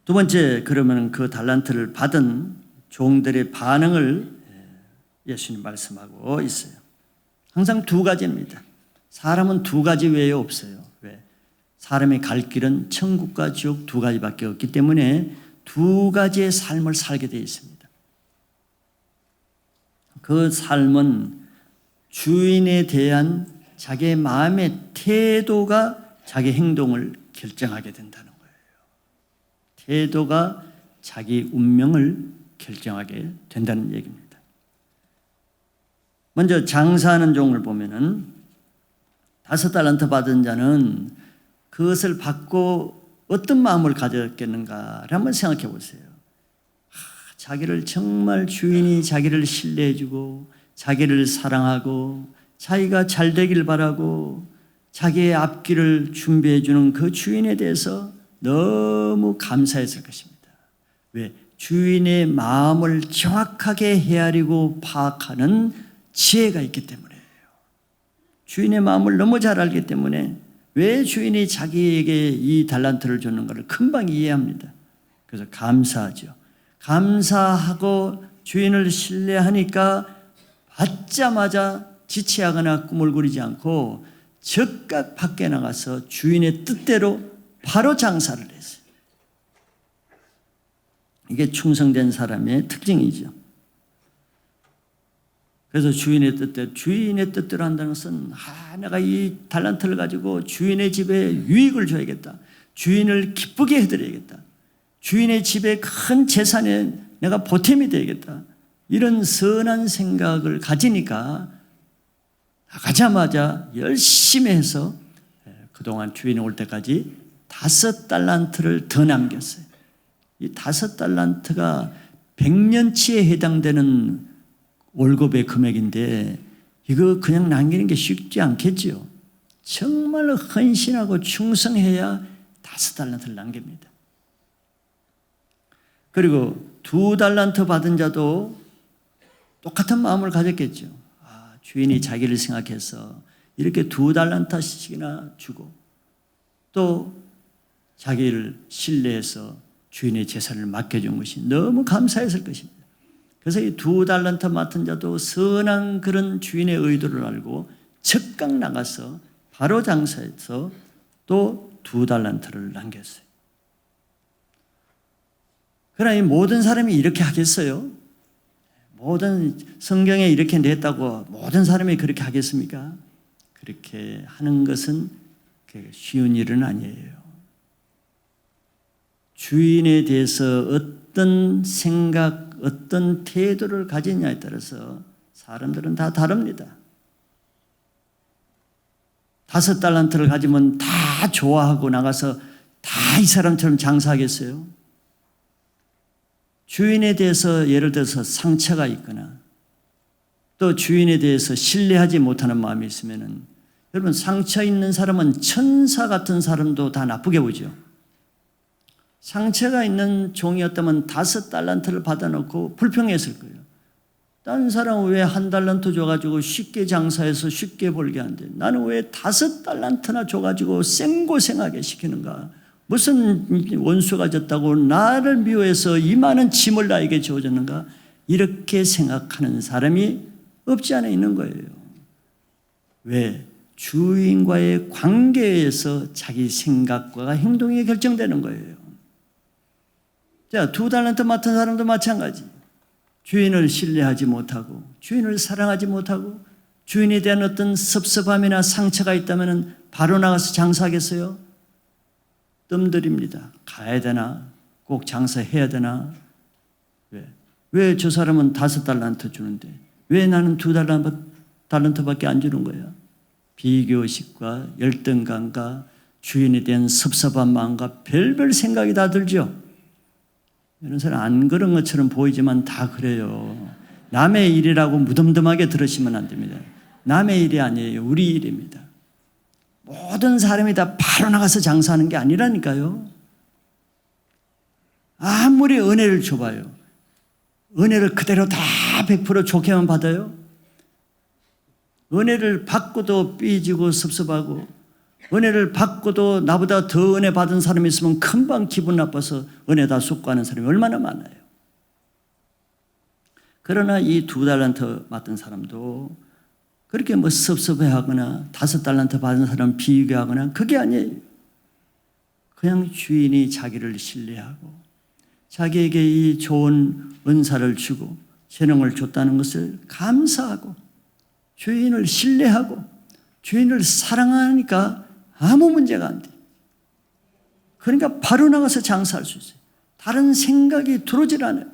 두 번째, 그러면 그 달란트를 받은 종들의 반응을 예수님 말씀하고 있어요. 항상 2가지입니다. 사람은 2가지 외에 없어요. 왜? 사람의 갈 길은 천국과 지옥 2가지밖에 없기 때문에 2가지의 삶을 살게 되어 있습니다. 그 삶은 주인에 대한 자기의 마음의 태도가 자기 행동을 결정하게 된다는 거예요. 태도가 자기 운명을 결정하게 된다는 얘기입니다. 먼저 장사하는 종을 보면은 5달란트 받은 자는 그것을 받고 어떤 마음을 가졌겠는가를 한번 생각해 보세요. 자기를 정말 주인이 자기를 신뢰해주고 자기를 사랑하고 자기가 잘 되길 바라고 자기의 앞길을 준비해주는 그 주인에 대해서 너무 감사했을 것입니다. 왜? 주인의 마음을 정확하게 헤아리고 파악하는 지혜가 있기 때문이에요. 주인의 마음을 너무 잘 알기 때문에 왜 주인이 자기에게 이 달란트를 줬는가를 금방 이해합니다. 그래서 감사하죠. 감사하고 주인을 신뢰하니까 받자마자 지체하거나 꾸물거리지 않고 즉각 밖에 나가서 주인의 뜻대로 바로 장사를 했어요. 이게 충성된 사람의 특징이죠. 그래서 주인의 뜻대로 한다는 것은 내가 이 달란트를 가지고 주인의 집에 유익을 줘야겠다. 주인을 기쁘게 해드려야겠다. 주인의 집에 큰 재산에 내가 보탬이 되야겠다. 이런 선한 생각을 가지니까 나가자마자 열심히 해서 그동안 주인이 올 때까지 5달란트를 더 남겼어요. 이 5달란트가 100년치에 해당되는 월급의 금액인데 이거 그냥 남기는 게 쉽지 않겠죠. 정말로 헌신하고 충성해야 5달란트를 남깁니다. 그리고 2달란트 받은 자도 똑같은 마음을 가졌겠죠. 주인이 자기를 생각해서 이렇게 2달란트씩이나 주고 또 자기를 신뢰해서 주인의 재산을 맡겨준 것이 너무 감사했을 것입니다. 그래서 이 2달란트 맡은 자도 선한 그런 주인의 의도를 알고 즉각 나가서 바로 장사해서 또 2달란트를 남겼어요. 그러나 이 모든 사람이 이렇게 하겠어요? 모든 성경에 이렇게 냈다고 모든 사람이 그렇게 하겠습니까? 그렇게 하는 것은 쉬운 일은 아니에요. 주인에 대해서 어떤 생각, 어떤 태도를 가지냐에 따라서 사람들은 다 다릅니다. 5달란트를 가지면 다 좋아하고 나가서 다 이 사람처럼 장사하겠어요? 주인에 대해서 예를 들어서 상처가 있거나 또 주인에 대해서 신뢰하지 못하는 마음이 있으면 여러분 상처 있는 사람은 천사 같은 사람도 다 나쁘게 보죠. 상처가 있는 종이었다면 5달란트를 받아놓고 불평했을 거예요. 다른 사람은 왜 1달란트 줘가지고 쉽게 장사해서 쉽게 벌게 하는데 나는 왜 5달란트나 줘가지고 생고생하게 시키는가. 무슨 원수가 졌다고 나를 미워해서 이 많은 짐을 나에게 주어졌는가. 이렇게 생각하는 사람이 없지 않아 있는 거예요. 왜? 주인과의 관계에서 자기 생각과 행동이 결정되는 거예요. 자, 2달란트 맡은 사람도 마찬가지. 주인을 신뢰하지 못하고 주인을 사랑하지 못하고 주인에 대한 어떤 섭섭함이나 상처가 있다면 바로 나가서 장사하겠어요? 뜸들입니다. 가야 되나? 꼭 장사해야 되나? 왜 저 사람은 5달란트 주는데 왜 나는 2달란트밖에 안 주는 거야? 비교의식과 열등감과 주인에 대한 섭섭한 마음과 별별 생각이 다 들죠. 이런 사람 안 그런 것처럼 보이지만 다 그래요. 남의 일이라고 무덤덤하게 들으시면 안 됩니다. 남의 일이 아니에요. 우리 일입니다. 모든 사람이 다 바로 나가서 장사하는 게 아니라니까요. 아무리 은혜를 줘봐요. 은혜를 그대로 다 100% 좋게만 받아요? 은혜를 받고도 삐지고 섭섭하고 은혜를 받고도 나보다 더 은혜 받은 사람이 있으면 금방 기분 나빠서 은혜 다 쏟고하는 사람이 얼마나 많아요. 그러나 이 2달란트 맡은 사람도 그렇게 뭐 섭섭해하거나 5달란트 받은 사람 비교하거나 그게 아니에요. 그냥 주인이 자기를 신뢰하고 자기에게 이 좋은 은사를 주고 재능을 줬다는 것을 감사하고 주인을 신뢰하고 주인을 사랑하니까 아무 문제가 안 돼. 그러니까 바로 나가서 장사할 수 있어요. 다른 생각이 들어오질 않아요.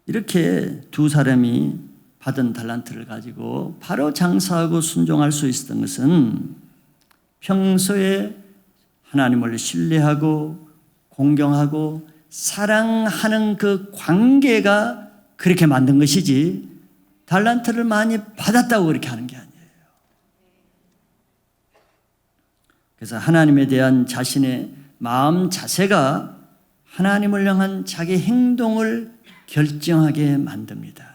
이렇게 2 사람이 받은 달란트를 가지고 바로 장사하고 순종할 수 있었던 것은 평소에 하나님을 신뢰하고 공경하고 사랑하는 그 관계가 그렇게 만든 것이지 달란트를 많이 받았다고 그렇게 하는 게 아니에요. 그래서 하나님에 대한 자신의 마음 자세가 하나님을 향한 자기 행동을 결정하게 만듭니다.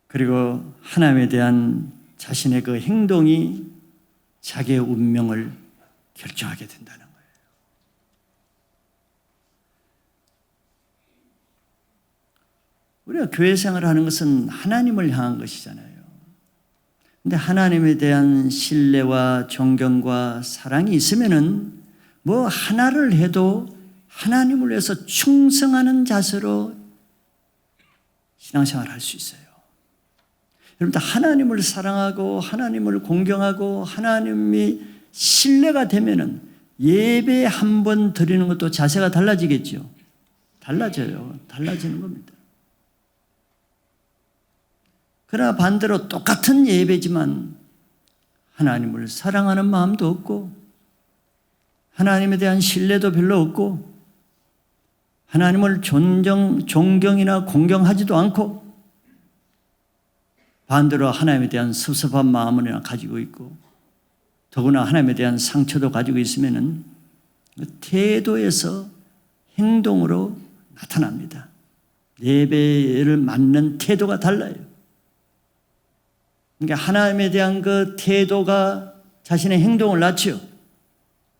그리고 하나님에 대한 자신의 그 행동이 자기의 운명을 결정하게 된다는 거예요. 우리가 교회 생활을 하는 것은 하나님을 향한 것이잖아요. 근데 하나님에 대한 신뢰와 존경과 사랑이 있으면은 뭐 하나를 해도 하나님을 위해서 충성하는 자세로 신앙생활을 할 수 있어요. 여러분들 하나님을 사랑하고 하나님을 공경하고 하나님이 신뢰가 되면은 예배 한 번 드리는 것도 자세가 달라지겠죠. 달라져요. 달라지는 겁니다. 그러나 반대로 똑같은 예배지만 하나님을 사랑하는 마음도 없고 하나님에 대한 신뢰도 별로 없고 하나님을 존경이나 공경하지도 않고 반대로 하나님에 대한 섭섭한 마음을 가지고 있고 더구나 하나님에 대한 상처도 가지고 있으면은 태도에서 행동으로 나타납니다. 예배를 맞는 태도가 달라요. 그러니까 하나님에 대한 그 태도가 자신의 행동을 낳죠.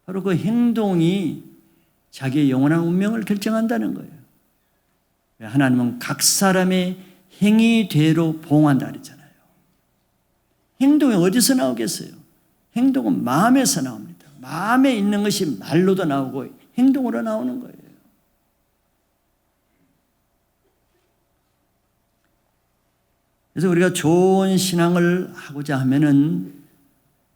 바로 그 행동이 자기의 영원한 운명을 결정한다는 거예요. 하나님은 각 사람의 행위대로 보응한다 그랬잖아요. 행동이 어디서 나오겠어요? 행동은 마음에서 나옵니다. 마음에 있는 것이 말로도 나오고 행동으로 나오는 거예요. 그래서 우리가 좋은 신앙을 하고자 하면은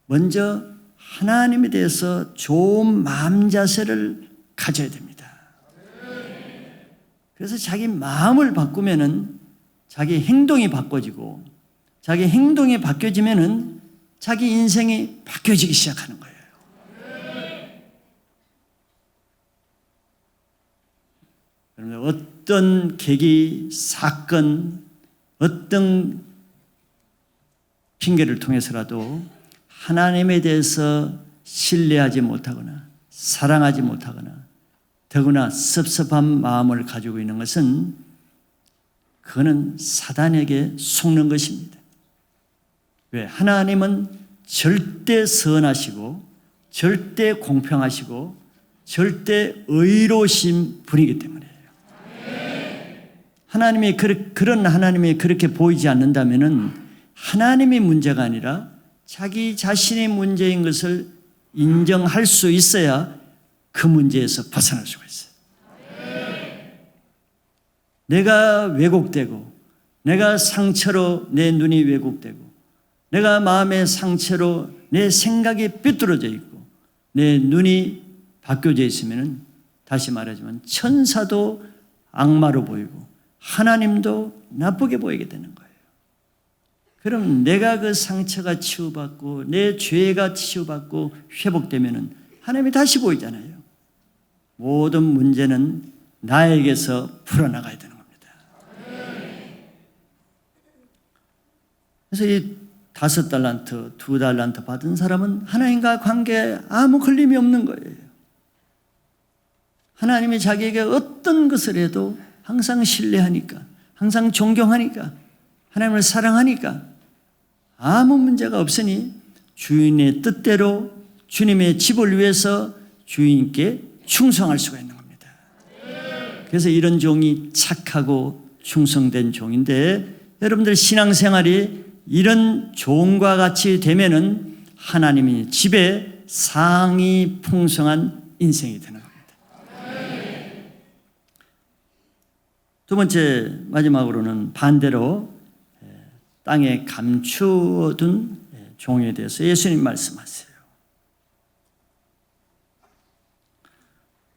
먼저 하나님에 대해서 좋은 마음 자세를 가져야 됩니다. 그래서 자기 마음을 바꾸면은 자기 행동이 바꿔지고 자기 행동이 바뀌어지면은 자기 인생이 바뀌어지기 시작하는 거예요. 그러면 어떤 계기, 사건, 어떤 핑계를 통해서라도 하나님에 대해서 신뢰하지 못하거나 사랑하지 못하거나 더구나 섭섭한 마음을 가지고 있는 것은 그거는 사단에게 속는 것입니다. 왜? 하나님은 절대 선하시고 절대 공평하시고 절대 의로우신 분이기 때문이에요. 하나님이 그런 하나님이 그렇게 보이지 않는다면은 하나님의 문제가 아니라 자기 자신의 문제인 것을 인정할 수 있어야 그 문제에서 벗어날 수가 있어요. 내가 왜곡되고 내가 상처로 내 눈이 왜곡되고 내가 마음의 상처로 내 생각이 삐뚤어져 있고 내 눈이 바뀌어져 있으면 다시 말하지만 천사도 악마로 보이고 하나님도 나쁘게 보이게 되는 거예요. 그럼 내가 그 상처가 치유받고 내 죄가 치유받고 회복되면 하나님이 다시 보이잖아요. 모든 문제는 나에게서 풀어나가야 되는 겁니다. 그래서 이 5달란트, 2달란트 받은 사람은 하나님과 관계에 아무 걸림이 없는 거예요. 하나님이 자기에게 어떤 것을 해도 항상 신뢰하니까, 항상 존경하니까, 하나님을 사랑하니까 아무 문제가 없으니 주인의 뜻대로 주님의 집을 위해서 주인께 충성할 수가 있는 겁니다. 그래서 이런 종이 착하고 충성된 종인데 여러분들 신앙생활이 이런 종과 같이 되면은 하나님이 집에 상이 풍성한 인생이 되는 겁니다. 두 번째 마지막으로는 반대로 땅에 감추어둔 종에 대해서 예수님 말씀하세요.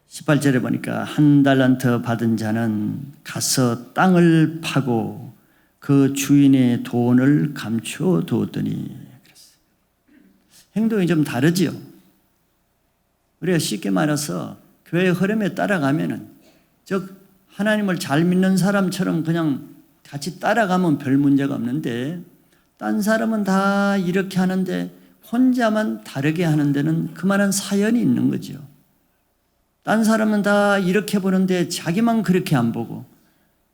18절에 보니까 1달란트 받은 자는 가서 땅을 파고 그 주인의 돈을 감추어 두었더니 행동이 좀 다르지요. 우리가 쉽게 말해서 교회 흐름에 따라가면은 즉 하나님을 잘 믿는 사람처럼 그냥 같이 따라가면 별 문제가 없는데 딴 사람은 다 이렇게 하는데 혼자만 다르게 하는 데는 그만한 사연이 있는 거죠. 딴 사람은 다 이렇게 보는데 자기만 그렇게 안 보고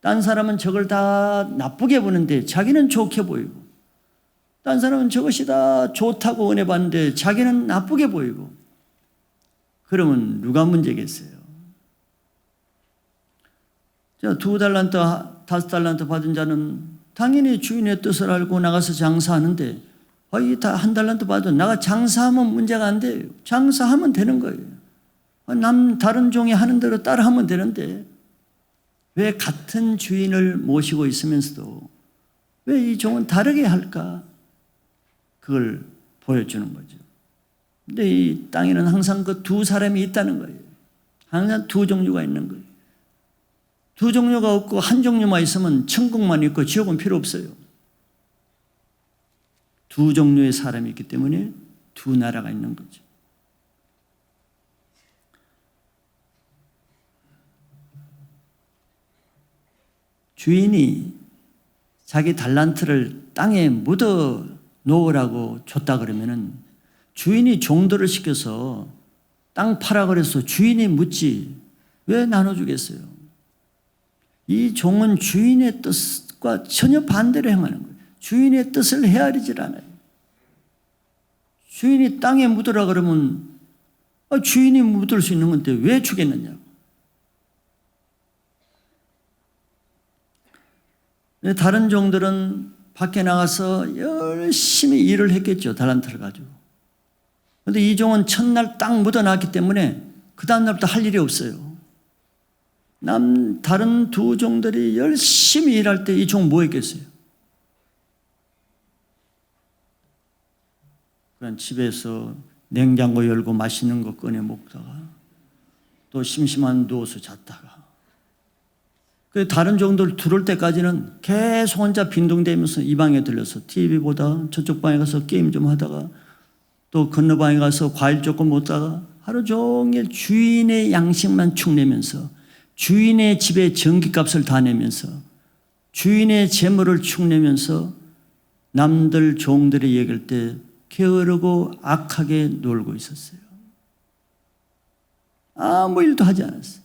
딴 사람은 저걸 다 나쁘게 보는데 자기는 좋게 보이고 딴 사람은 저것이 다 좋다고 은혜 받는데 자기는 나쁘게 보이고 그러면 누가 문제겠어요? 2달란트 5달란트 받은 자는 당연히 주인의 뜻을 알고 나가서 장사하는데, 이 다 1달란트 받아도 나가 장사하면 문제가 안 돼요. 장사하면 되는 거예요. 다른 종이 하는 대로 따라하면 되는데, 왜 같은 주인을 모시고 있으면서도 왜 이 종은 다르게 할까? 그걸 보여주는 거죠. 근데 이 땅에는 항상 그 두 사람이 있다는 거예요. 항상 두 종류가 있는 거예요. 두 종류가 없고 한 종류만 있으면 천국만 있고 지옥은 필요 없어요. 두 종류의 사람이 있기 때문에 두 나라가 있는 거죠. 주인이 자기 달란트를 땅에 묻어 놓으라고 줬다 그러면은 주인이 종들을 시켜서 땅 파라 그래서 주인이 묻지 왜 나눠주겠어요? 이 종은 주인의 뜻과 전혀 반대로 행하는 거예요. 주인의 뜻을 헤아리질 않아요. 주인이 땅에 묻으라 그러면 주인이 묻을 수 있는 건데 왜 주겠느냐고. 다른 종들은 밖에 나가서 열심히 일을 했겠죠. 달란트를 가지고. 그런데 이 종은 첫날 딱 묻어놨기 때문에 그 다음 날부터 할 일이 없어요. 다른 두 종들이 열심히 일할 때 이 종 뭐 했겠어요? 그냥 집에서 냉장고 열고 맛있는 거 꺼내 먹다가 또 심심한 누워서 잤다가 다른 종들 들어올 때까지는 계속 혼자 빈둥대면서 이 방에 들려서 TV 보다 저쪽 방에 가서 게임 좀 하다가 또 건너 방에 가서 과일 조금 먹다가 하루 종일 주인의 양식만 축내면서 주인의 집에 전기값을 다 내면서 주인의 재물을 축내면서 남들 종들이 얘기할 때 게으르고 악하게 놀고 있었어요. 아무 일도 하지 않았어요.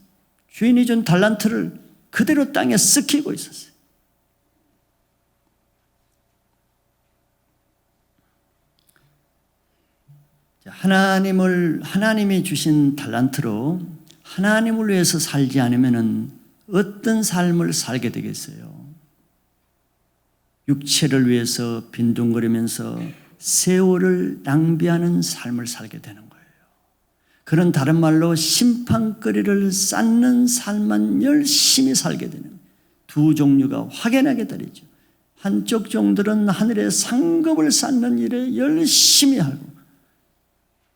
주인이 준 달란트를 그대로 땅에 썩히고 있었어요. 하나님이 주신 달란트로 하나님을 위해서 살지 않으면 어떤 삶을 살게 되겠어요? 육체를 위해서 빈둥거리면서 세월을 낭비하는 삶을 살게 되는 거예요. 그런 다른 말로 심판거리를 쌓는 삶만 열심히 살게 되는 두 종류가 확연하게 다르죠. 한쪽 종들은 하늘의 상급을 쌓는 일에 열심히 하고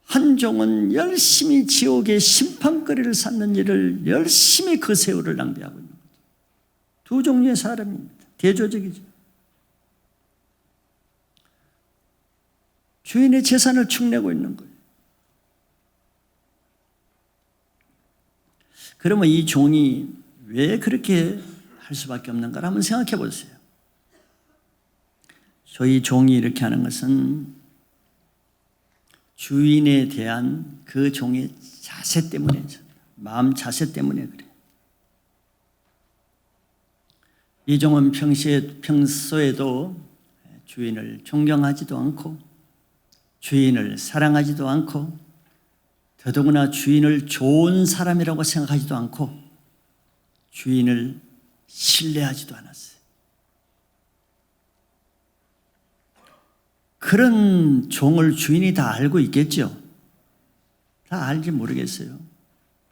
한 종은 열심히 지옥의 심판거리를 쌓는 일을 열심히 그 세월을 낭비하고 있는 거죠. 두 종류의 사람입니다. 대조적이죠. 주인의 재산을 축내고 있는 거예요. 그러면 이 종이 왜 그렇게 할 수밖에 없는가 한번 생각해 보세요. 저희 종이 이렇게 하는 것은 주인에 대한 그 종의 자세 때문에, 마음 자세 때문에 그래요. 이 종은 평소에도 주인을 존경하지도 않고 주인을 사랑하지도 않고 더더구나 주인을 좋은 사람이라고 생각하지도 않고 주인을 신뢰하지도 않았어요. 그런 종을 주인이 다 알고 있겠죠? 다 알지 모르겠어요.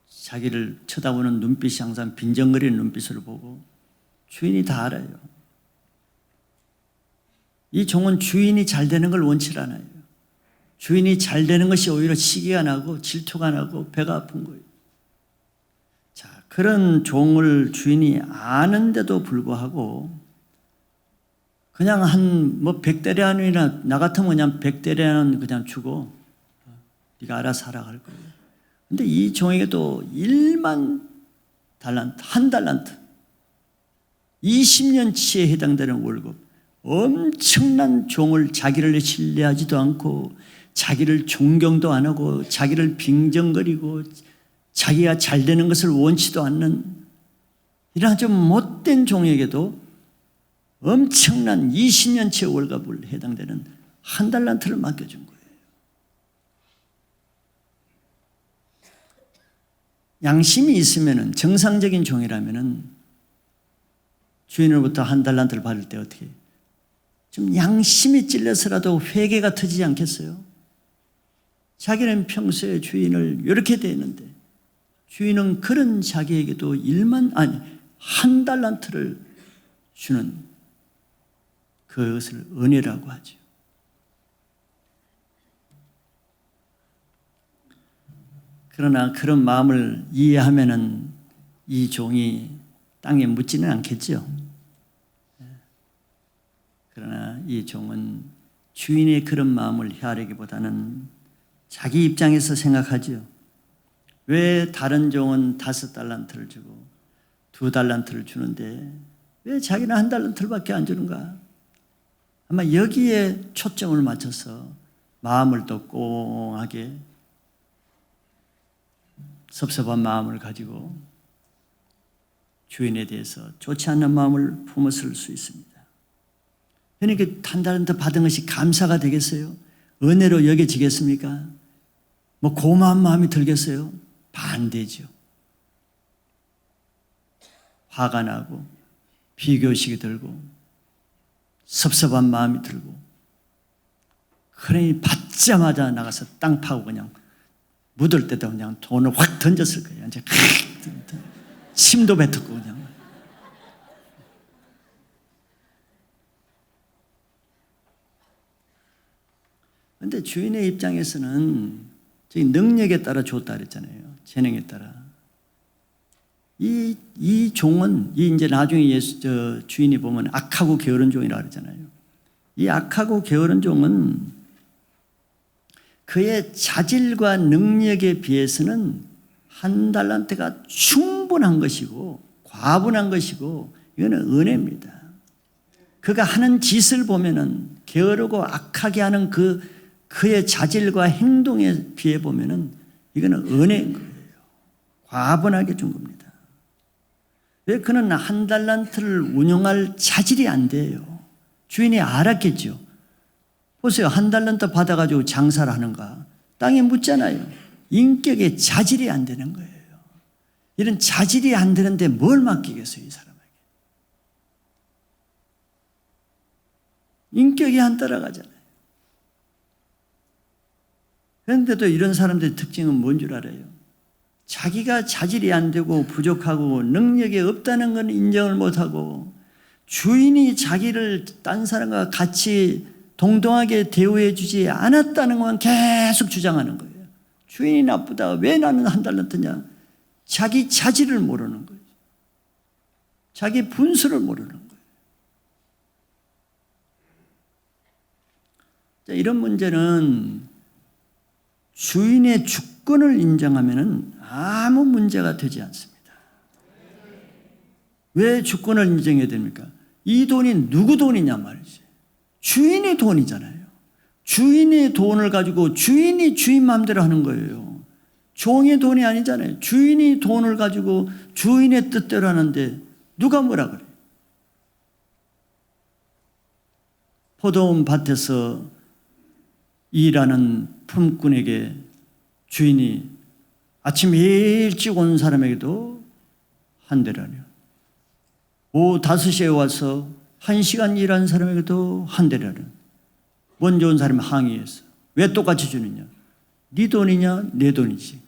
자기를 쳐다보는 눈빛이 항상 빈정거리는 눈빛으로 보고 주인이 다 알아요. 이 종은 주인이 잘 되는 걸 원치 않아요. 주인이 잘 되는 것이 오히려 시기가 나고 질투가 나고 배가 아픈 거예요. 자, 그런 종을 주인이 아는데도 불구하고 그냥 한 100데나리온이나 나 같으면 그냥 100데나리온 그냥 주고 네가 알아서 하라 할 거예요. 근데 이 종에게도 1만 달란트, 1달란트 20년치에 해당되는 월급, 엄청난 종을 자기를 신뢰하지도 않고 자기를 존경도 안 하고 자기를 빙정거리고 자기가 잘 되는 것을 원치도 않는 이런 아주 못된 종에게도 엄청난 20년치의 월급을 해당되는 1달란트를 맡겨준 거예요. 양심이 있으면 정상적인 종이라면 주인으로부터 한 달란트를 받을 때 어떻게 해요? 좀 양심이 찔려서라도 회개가 터지지 않겠어요? 자기는 평소에 주인을 이렇게 대했는데 주인은 그런 자기에게도 한 달란트를 주는 그것을 은혜라고 하죠. 그러나 그런 마음을 이해하면은 이 종이 땅에 묻지는 않겠죠. 그러나 이 종은 주인의 그런 마음을 헤아리기보다는 자기 입장에서 생각하죠. 왜 다른 종은 5달란트를 주고 2달란트를 주는데 왜 자기는 1달란트밖에 안 주는가? 아마 여기에 초점을 맞춰서 마음을 또 꽁하게 섭섭한 마음을 가지고 주인에 대해서 좋지 않은 마음을 품었을 수 있습니다. 그러니까 1달란트 받은 것이 감사가 되겠어요? 은혜로 여겨지겠습니까? 뭐 고마운 마음이 들겠어요? 반대죠. 화가 나고 비교의식이 들고 섭섭한 마음이 들고, 그러니 받자마자 나가서 땅 파고 그냥 묻을 때도 그냥 돈을 확 던졌을 거예요. 이제 침도 뱉었고 그냥. 그런데 주인의 입장에서는 저희 능력에 따라 줬다 그랬잖아요. 재능에 따라. 이 종은 이제 나중에 주인이 보면 악하고 게으른 종이라 그러잖아요. 이 악하고 게으른 종은 그의 자질과 능력에 비해서는 1달란트가 충분한 것이고 과분한 것이고 이거는 은혜입니다. 그가 하는 짓을 보면은 게으르고 악하게 하는 그의 자질과 행동에 비해 보면은 이거는 은혜인 거예요. 과분하게 준 겁니다. 왜 그는 1달란트를 운용할 자질이 안 돼요. 주인이 알았겠죠. 보세요. 1달란트 받아가지고 장사를 하는가? 땅에 묻잖아요. 인격의 자질이 안 되는 거예요. 이런 자질이 안 되는데 뭘 맡기겠어요, 이 사람에게. 인격이 안 따라가잖아요. 그런데도 이런 사람들의 특징은 뭔 줄 알아요? 자기가 자질이 안 되고 부족하고 능력이 없다는 건 인정을 못하고 주인이 자기를 딴 사람과 같이 동등하게 대우해 주지 않았다는 건 계속 주장하는 거예요. 주인이 나쁘다. 왜 나는 1달란트냐? 자기 자질을 모르는 거예요. 자기 분수를 모르는 거예요. 자, 이런 문제는 주인의 주권을 인정하면 아무 문제가 되지 않습니다. 왜 주권을 인정해야 됩니까? 이 돈이 누구 돈이냐 말이지. 주인의 돈이잖아요. 주인의 돈을 가지고 주인이 주인 마음대로 하는 거예요. 종의 돈이 아니잖아요. 주인이 돈을 가지고 주인의 뜻대로 하는데 누가 뭐라 그래요? 포도원 밭에서 일하는 품꾼에게 주인이 아침 일찍 온 사람에게도 한 대라뇨. 오후 5시에 와서 1시간 일한 사람에게도 한 대라뇨. 먼저 온 사람이 항의했어. 왜 똑같이 주느냐? 네 돈이냐? 내 돈이지.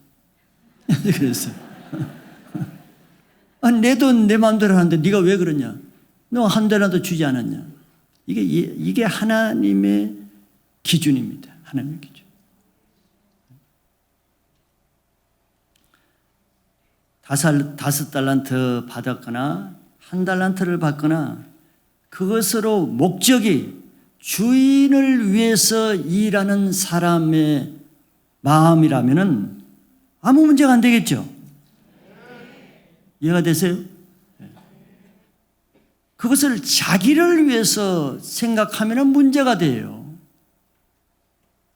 그랬어요. 아니, 내 돈 내 마음대로 하는데 네가 왜 그러냐? 너 한 대라도 주지 않았냐? 이게 하나님의 기준입니다. 하나님의 기준. 다섯 달란트 받았거나 1달란트를 받거나 그것으로 목적이 주인을 위해서 일하는 사람의 마음이라면은 아무 문제가 안 되겠죠. 이해가 되세요? 그것을 자기를 위해서 생각하면 문제가 돼요.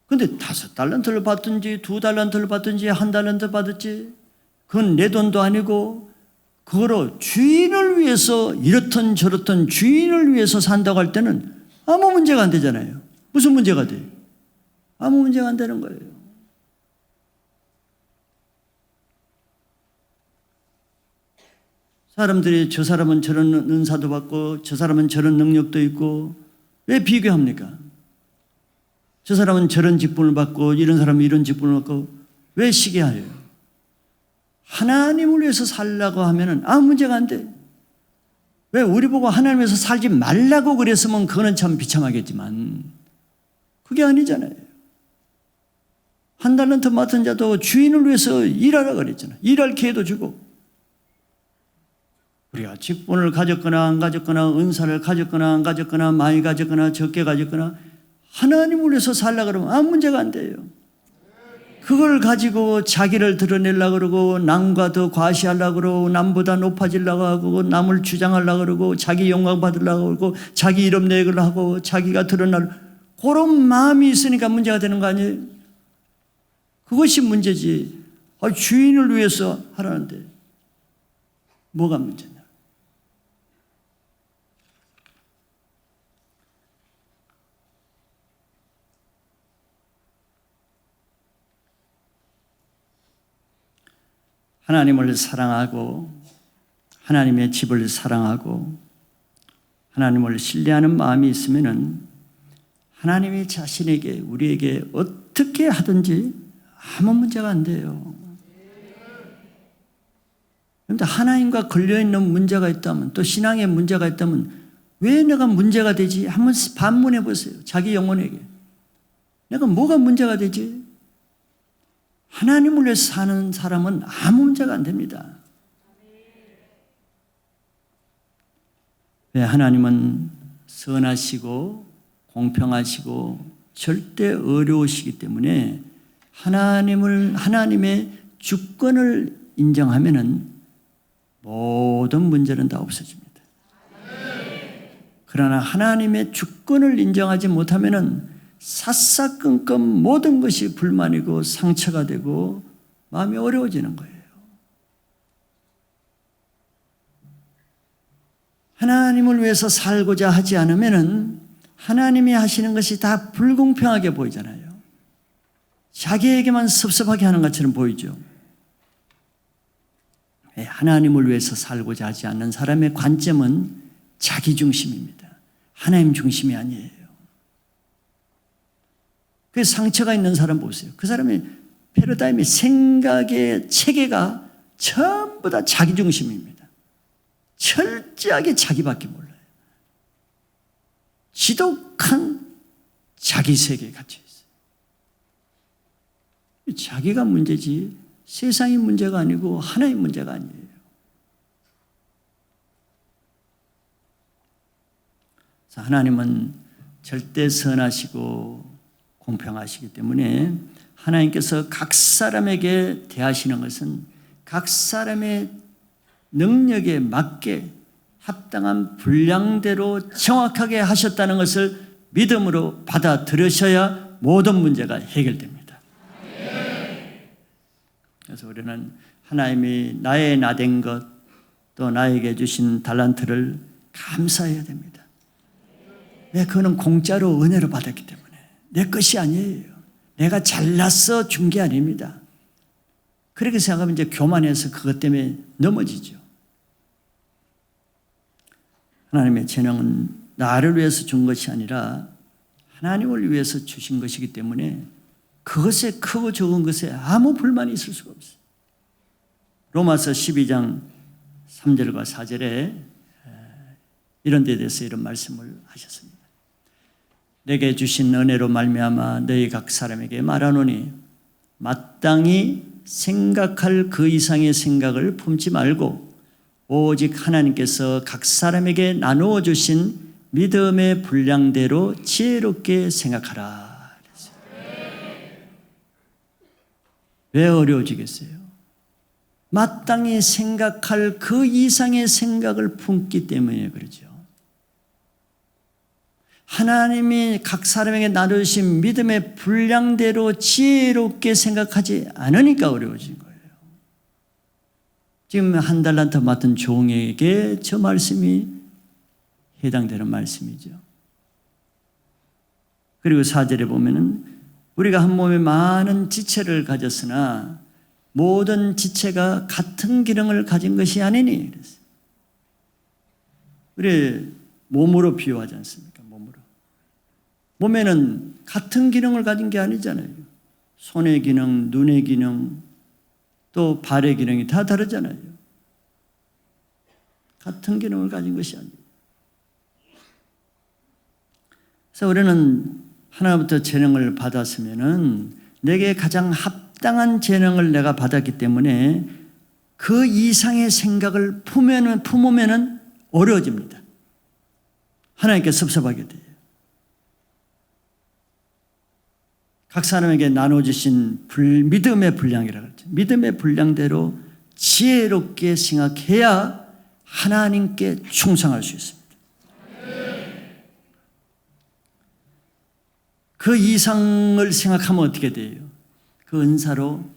그런데 5달란트를 받든지 2달란트를 받든지 1달란트 받았지 그건 내 돈도 아니고 그거로 주인을 위해서 이렇든 저렇든 주인을 위해서 산다고 할 때는 아무 문제가 안 되잖아요. 무슨 문제가 돼요? 아무 문제가 안 되는 거예요. 사람들이 저 사람은 저런 은사도 받고 저 사람은 저런 능력도 있고 왜 비교합니까? 저 사람은 저런 직분을 받고 이런 사람은 이런 직분을 받고 왜 시기해요? 하나님을 위해서 살라고 하면 아무 문제가 안 돼. 왜 우리 보고 하나님 위해서 살지 말라고 그랬으면 그거는 참 비참하겠지만 그게 아니잖아요. 한 달란트 맡은 자도 주인을 위해서 일하라 그랬잖아요. 일할 기회도 주고. 우리가 직분을 가졌거나 안 가졌거나 은사를 가졌거나 안 가졌거나 많이 가졌거나 적게 가졌거나 하나님을 위해서 살라 그러면 아무 문제가 안 돼요. 그걸 가지고 자기를 드러내려고 그러고 남과 더 과시하려고 그러고 남보다 높아지려고 하고 남을 주장하려고 그러고 자기 영광 받으려고 그러고 자기 이름 내기를 하고 자기가 드러나려고 그런 마음이 있으니까 문제가 되는 거 아니에요? 그것이 문제지. 주인을 위해서 하라는데 뭐가 문제냐? 하나님을 사랑하고 하나님의 집을 사랑하고 하나님을 신뢰하는 마음이 있으면은 하나님이 자신에게 우리에게 어떻게 하든지 아무 문제가 안 돼요. 그런데 하나님과 걸려있는 문제가 있다면 또 신앙에 문제가 있다면 왜 내가 문제가 되지? 한번 반문해 보세요. 자기 영혼에게. 내가 뭐가 문제가 되지? 하나님을 위해서 사는 사람은 아무 문제가 안 됩니다. 왜? 하나님은 선하시고 공평하시고 절대 어려우시기 때문에 하나님의 주권을 인정하면은 모든 문제는 다 없어집니다. 그러나 하나님의 주권을 인정하지 못하면은 사사건건 모든 것이 불만이고 상처가 되고 마음이 어려워지는 거예요. 하나님을 위해서 살고자 하지 않으면은 하나님이 하시는 것이 다 불공평하게 보이잖아요. 자기에게만 섭섭하게 하는 것처럼 보이죠. 하나님을 위해서 살고자 하지 않는 사람의 관점은 자기 중심입니다. 하나님 중심이 아니에요. 그 상처가 있는 사람 보세요. 그 사람의 패러다임이 생각의 체계가 전부 다 자기 중심입니다. 철저하게 자기밖에 몰라요. 지독한 자기 세계에 갇혀 있어요. 자기가 문제지 세상이 문제가 아니고 하나의 문제가 아니에요. 하나님은 절대 선하시고 공평하시기 때문에 하나님께서 각 사람에게 대하시는 것은 각 사람의 능력에 맞게 합당한 분량대로 정확하게 하셨다는 것을 믿음으로 받아들여셔야 모든 문제가 해결됩니다. 그래서 우리는 하나님이 나의 나된 것 또 나에게 주신 달란트를 감사해야 됩니다. 왜? 그거는 공짜로 은혜로 받았기 때문에 내 것이 아니에요. 내가 잘났어 준 게 아닙니다. 그렇게 생각하면 이제 교만해서 그것 때문에 넘어지죠. 하나님의 재능은 나를 위해서 준 것이 아니라 하나님을 위해서 주신 것이기 때문에 그것에 크고 적은 것에 아무 불만이 있을 수가 없어요. 로마서 12장 3절과 4절에 이런 데에 대해서 이런 말씀을 하셨습니다. 내게 주신 은혜로 말미암아 너희 각 사람에게 말하노니 마땅히 생각할 그 이상의 생각을 품지 말고 오직 하나님께서 각 사람에게 나누어 주신 믿음의 분량대로 지혜롭게 생각하라. 왜 어려워지겠어요? 마땅히 생각할 그 이상의 생각을 품기 때문에 그러죠. 하나님이 각 사람에게 나누신 믿음의 분량대로 지혜롭게 생각하지 않으니까 어려워진 거예요. 지금 한 달란트 맡은 종에게 저 말씀이 해당되는 말씀이죠. 그리고 4절에 보면은 우리가 한 몸에 많은 지체를 가졌으나 모든 지체가 같은 기능을 가진 것이 아니니 그랬어요. 우리 몸으로 비유하지 않습니까? 몸으로. 몸에는 같은 기능을 가진 게 아니잖아요. 손의 기능, 눈의 기능, 또 발의 기능이 다 다르잖아요. 같은 기능을 가진 것이 아니에요. 그래서 우리는 하나님부터 재능을 받았으면은 내게 가장 합당한 재능을 내가 받았기 때문에 그 이상의 생각을 품으면은 어려워집니다. 하나님께 섭섭하게 돼요. 각 사람에게 나눠주신 믿음의 분량이라고 하죠. 믿음의 분량대로 지혜롭게 생각해야 하나님께 충성할 수 있습니다. 그 이상을 생각하면 어떻게 돼요? 그 은사로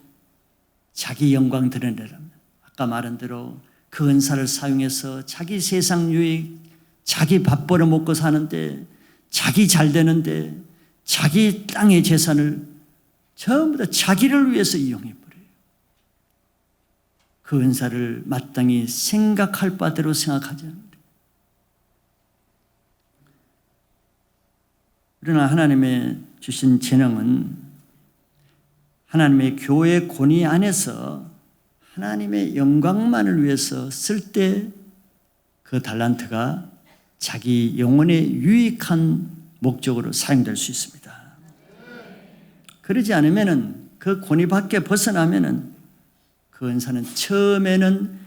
자기 영광 드러내랍니다. 아까 말한 대로 그 은사를 사용해서 자기 세상 유익, 자기 밥 벌어 먹고 사는데, 자기 잘 되는데, 자기 땅의 재산을 전부 다 자기를 위해서 이용해버려요. 그 은사를 마땅히 생각할 바대로 생각하지 않는다. 그러나 하나님의 주신 재능은 하나님의 교회 권위 안에서 하나님의 영광만을 위해서 쓸 때 그 달란트가 자기 영혼에 유익한 목적으로 사용될 수 있습니다. 그러지 않으면은 그 권위 밖에 벗어나면은 그 은사는 처음에는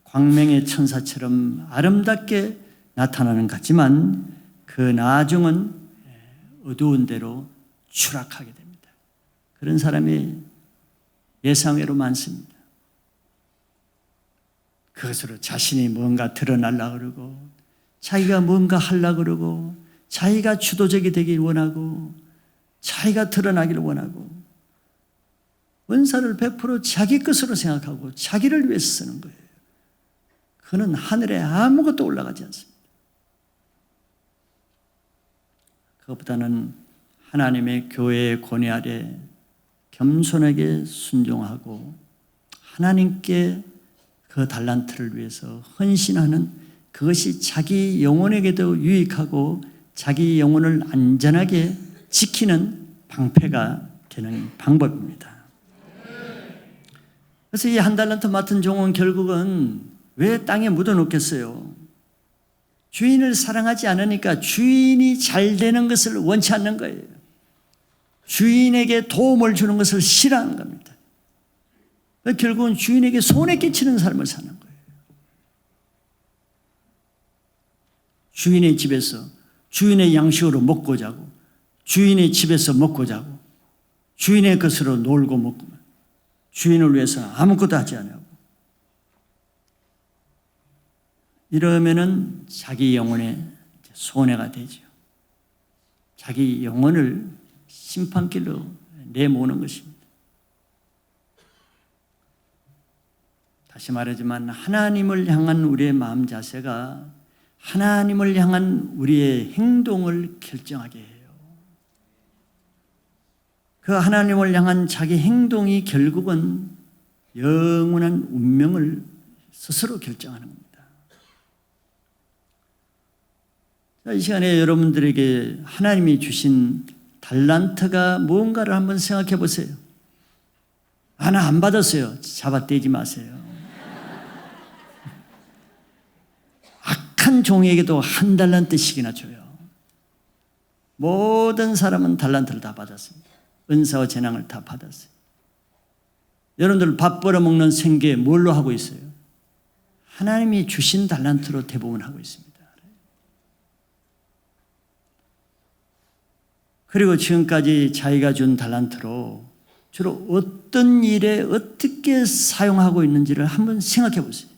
광명의 천사처럼 아름답게 나타나는 것 같지만 그 나중은 어두운 데로 추락하게 됩니다. 그런 사람이 예상외로 많습니다. 그것으로 자신이 뭔가 드러나려고 그러고 자기가 뭔가 하려고 그러고 자기가 주도적이 되길 원하고 자기가 드러나기를 원하고 은사를 100% 자기 것으로 생각하고 자기를 위해서 쓰는 거예요. 그는 하늘에 아무것도 올라가지 않습니다. 그것보다는 하나님의 교회의 권위 아래 겸손하게 순종하고 하나님께 그 달란트를 위해서 헌신하는 그것이 자기 영혼에게도 유익하고 자기 영혼을 안전하게 지키는 방패가 되는 방법입니다. 그래서 이 한 달란트 맡은 종은 결국은 왜 땅에 묻어놓겠어요? 주인을 사랑하지 않으니까 주인이 잘 되는 것을 원치 않는 거예요. 주인에게 도움을 주는 것을 싫어하는 겁니다. 결국은 주인에게 손해 끼치는 삶을 사는 거예요. 주인의 집에서 주인의 양식으로 먹고 자고 주인의 집에서 먹고 자고 주인의 것으로 놀고 먹고 주인을 위해서 아무것도 하지 않고 이러면은 자기 영혼에 손해가 되죠. 자기 영혼을 심판길로 내모는 것입니다. 다시 말하지만 하나님을 향한 우리의 마음 자세가 하나님을 향한 우리의 행동을 결정하게 해요. 그 하나님을 향한 자기 행동이 결국은 영원한 운명을 스스로 결정하는 겁니다. 자, 이 시간에 여러분들에게 하나님이 주신 달란트가 무언가를 한번 생각해 보세요. 나 안 받았어요. 잡아떼지 마세요. 악한 종에게도 한 달란트씩이나 줘요. 모든 사람은 달란트를 다 받았습니다. 은사와 재능을 다 받았어요. 여러분들 밥 벌어먹는 생계 뭘로 하고 있어요? 하나님이 주신 달란트로 대부분 하고 있습니다. 그리고 지금까지 자기가 준 달란트로 주로 어떤 일에 어떻게 사용하고 있는지를 한번 생각해 보세요.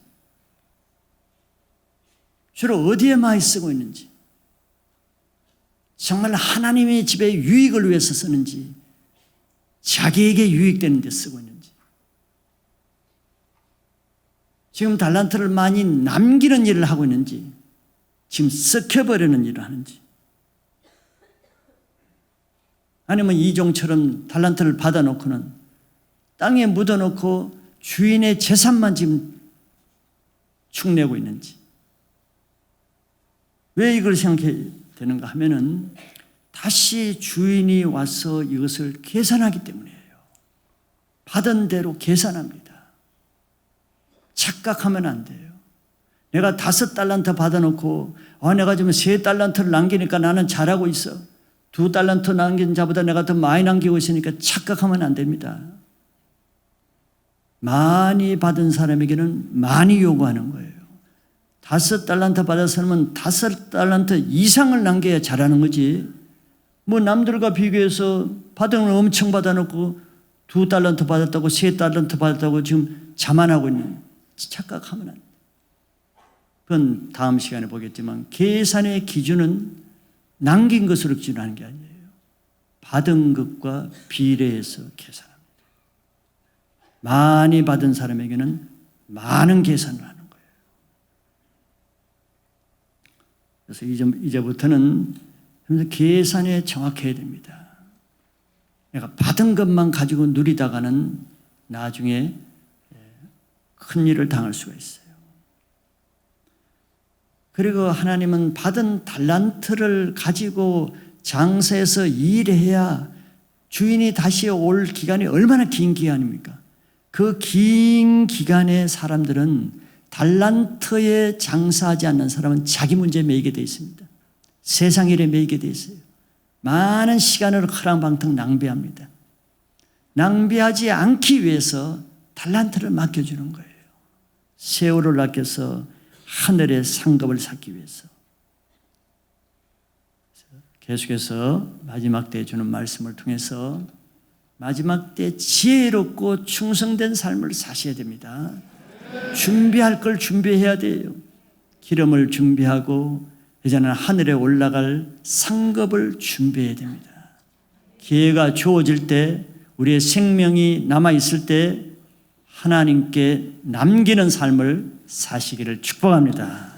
주로 어디에 많이 쓰고 있는지, 정말 하나님의 집에 유익을 위해서 쓰는지, 자기에게 유익되는 데 쓰고 있는지, 지금 달란트를 많이 남기는 일을 하고 있는지, 지금 썩혀버리는 일을 하는지, 아니면 이종처럼 달란트를 받아놓고는 땅에 묻어놓고 주인의 재산만 지금 축내고 있는지, 왜 이걸 생각해야 되는가 하면은 다시 주인이 와서 이것을 계산하기 때문이에요. 받은 대로 계산합니다. 착각하면 안 돼요. 내가 5달란트 받아놓고 내가 지금 3달란트를 남기니까 나는 잘하고 있어. 2달란트 남긴 자보다 내가 더 많이 남기고 있으니까 착각하면 안 됩니다. 많이 받은 사람에게는 많이 요구하는 거예요. 5달란트 받았으면 5달란트 이상을 남겨야 잘하는 거지. 뭐 남들과 비교해서 받은 걸 엄청 받아놓고 2달란트 받았다고 3달란트 받았다고 지금 자만하고 있는, 착각하면 안 돼. 그건 다음 시간에 보겠지만 계산의 기준은 남긴 것으로 기준하는 게 아니에요. 받은 것과 비례해서 계산합니다. 많이 받은 사람에게는 많은 계산을 하는 거예요. 그래서 이제부터는 계산에 정확해야 됩니다. 내가 받은 것만 가지고 누리다가는 나중에 큰 일을 당할 수가 있어요. 그리고 하나님은 받은 달란트를 가지고 장사해서 일해야 주인이 다시 올 기간이 얼마나 긴 기간입니까? 그 긴 기간에 사람들은 달란트에 장사하지 않는 사람은 자기 문제에 매이게 되어 있습니다. 세상 일에 매이게 되어 있어요. 많은 시간을 허랑방탕 낭비합니다. 낭비하지 않기 위해서 달란트를 맡겨주는 거예요. 세월을 아껴서 하늘의 상급을 쌓기 위해서. 계속해서 마지막 때에 주는 말씀을 통해서 마지막 때 지혜롭고 충성된 삶을 사셔야 됩니다. 준비할 걸 준비해야 돼요. 기름을 준비하고 이제는 하늘에 올라갈 상급을 준비해야 됩니다. 기회가 주어질 때, 우리의 생명이 남아있을 때 하나님께 남기는 삶을 사시기를 축복합니다.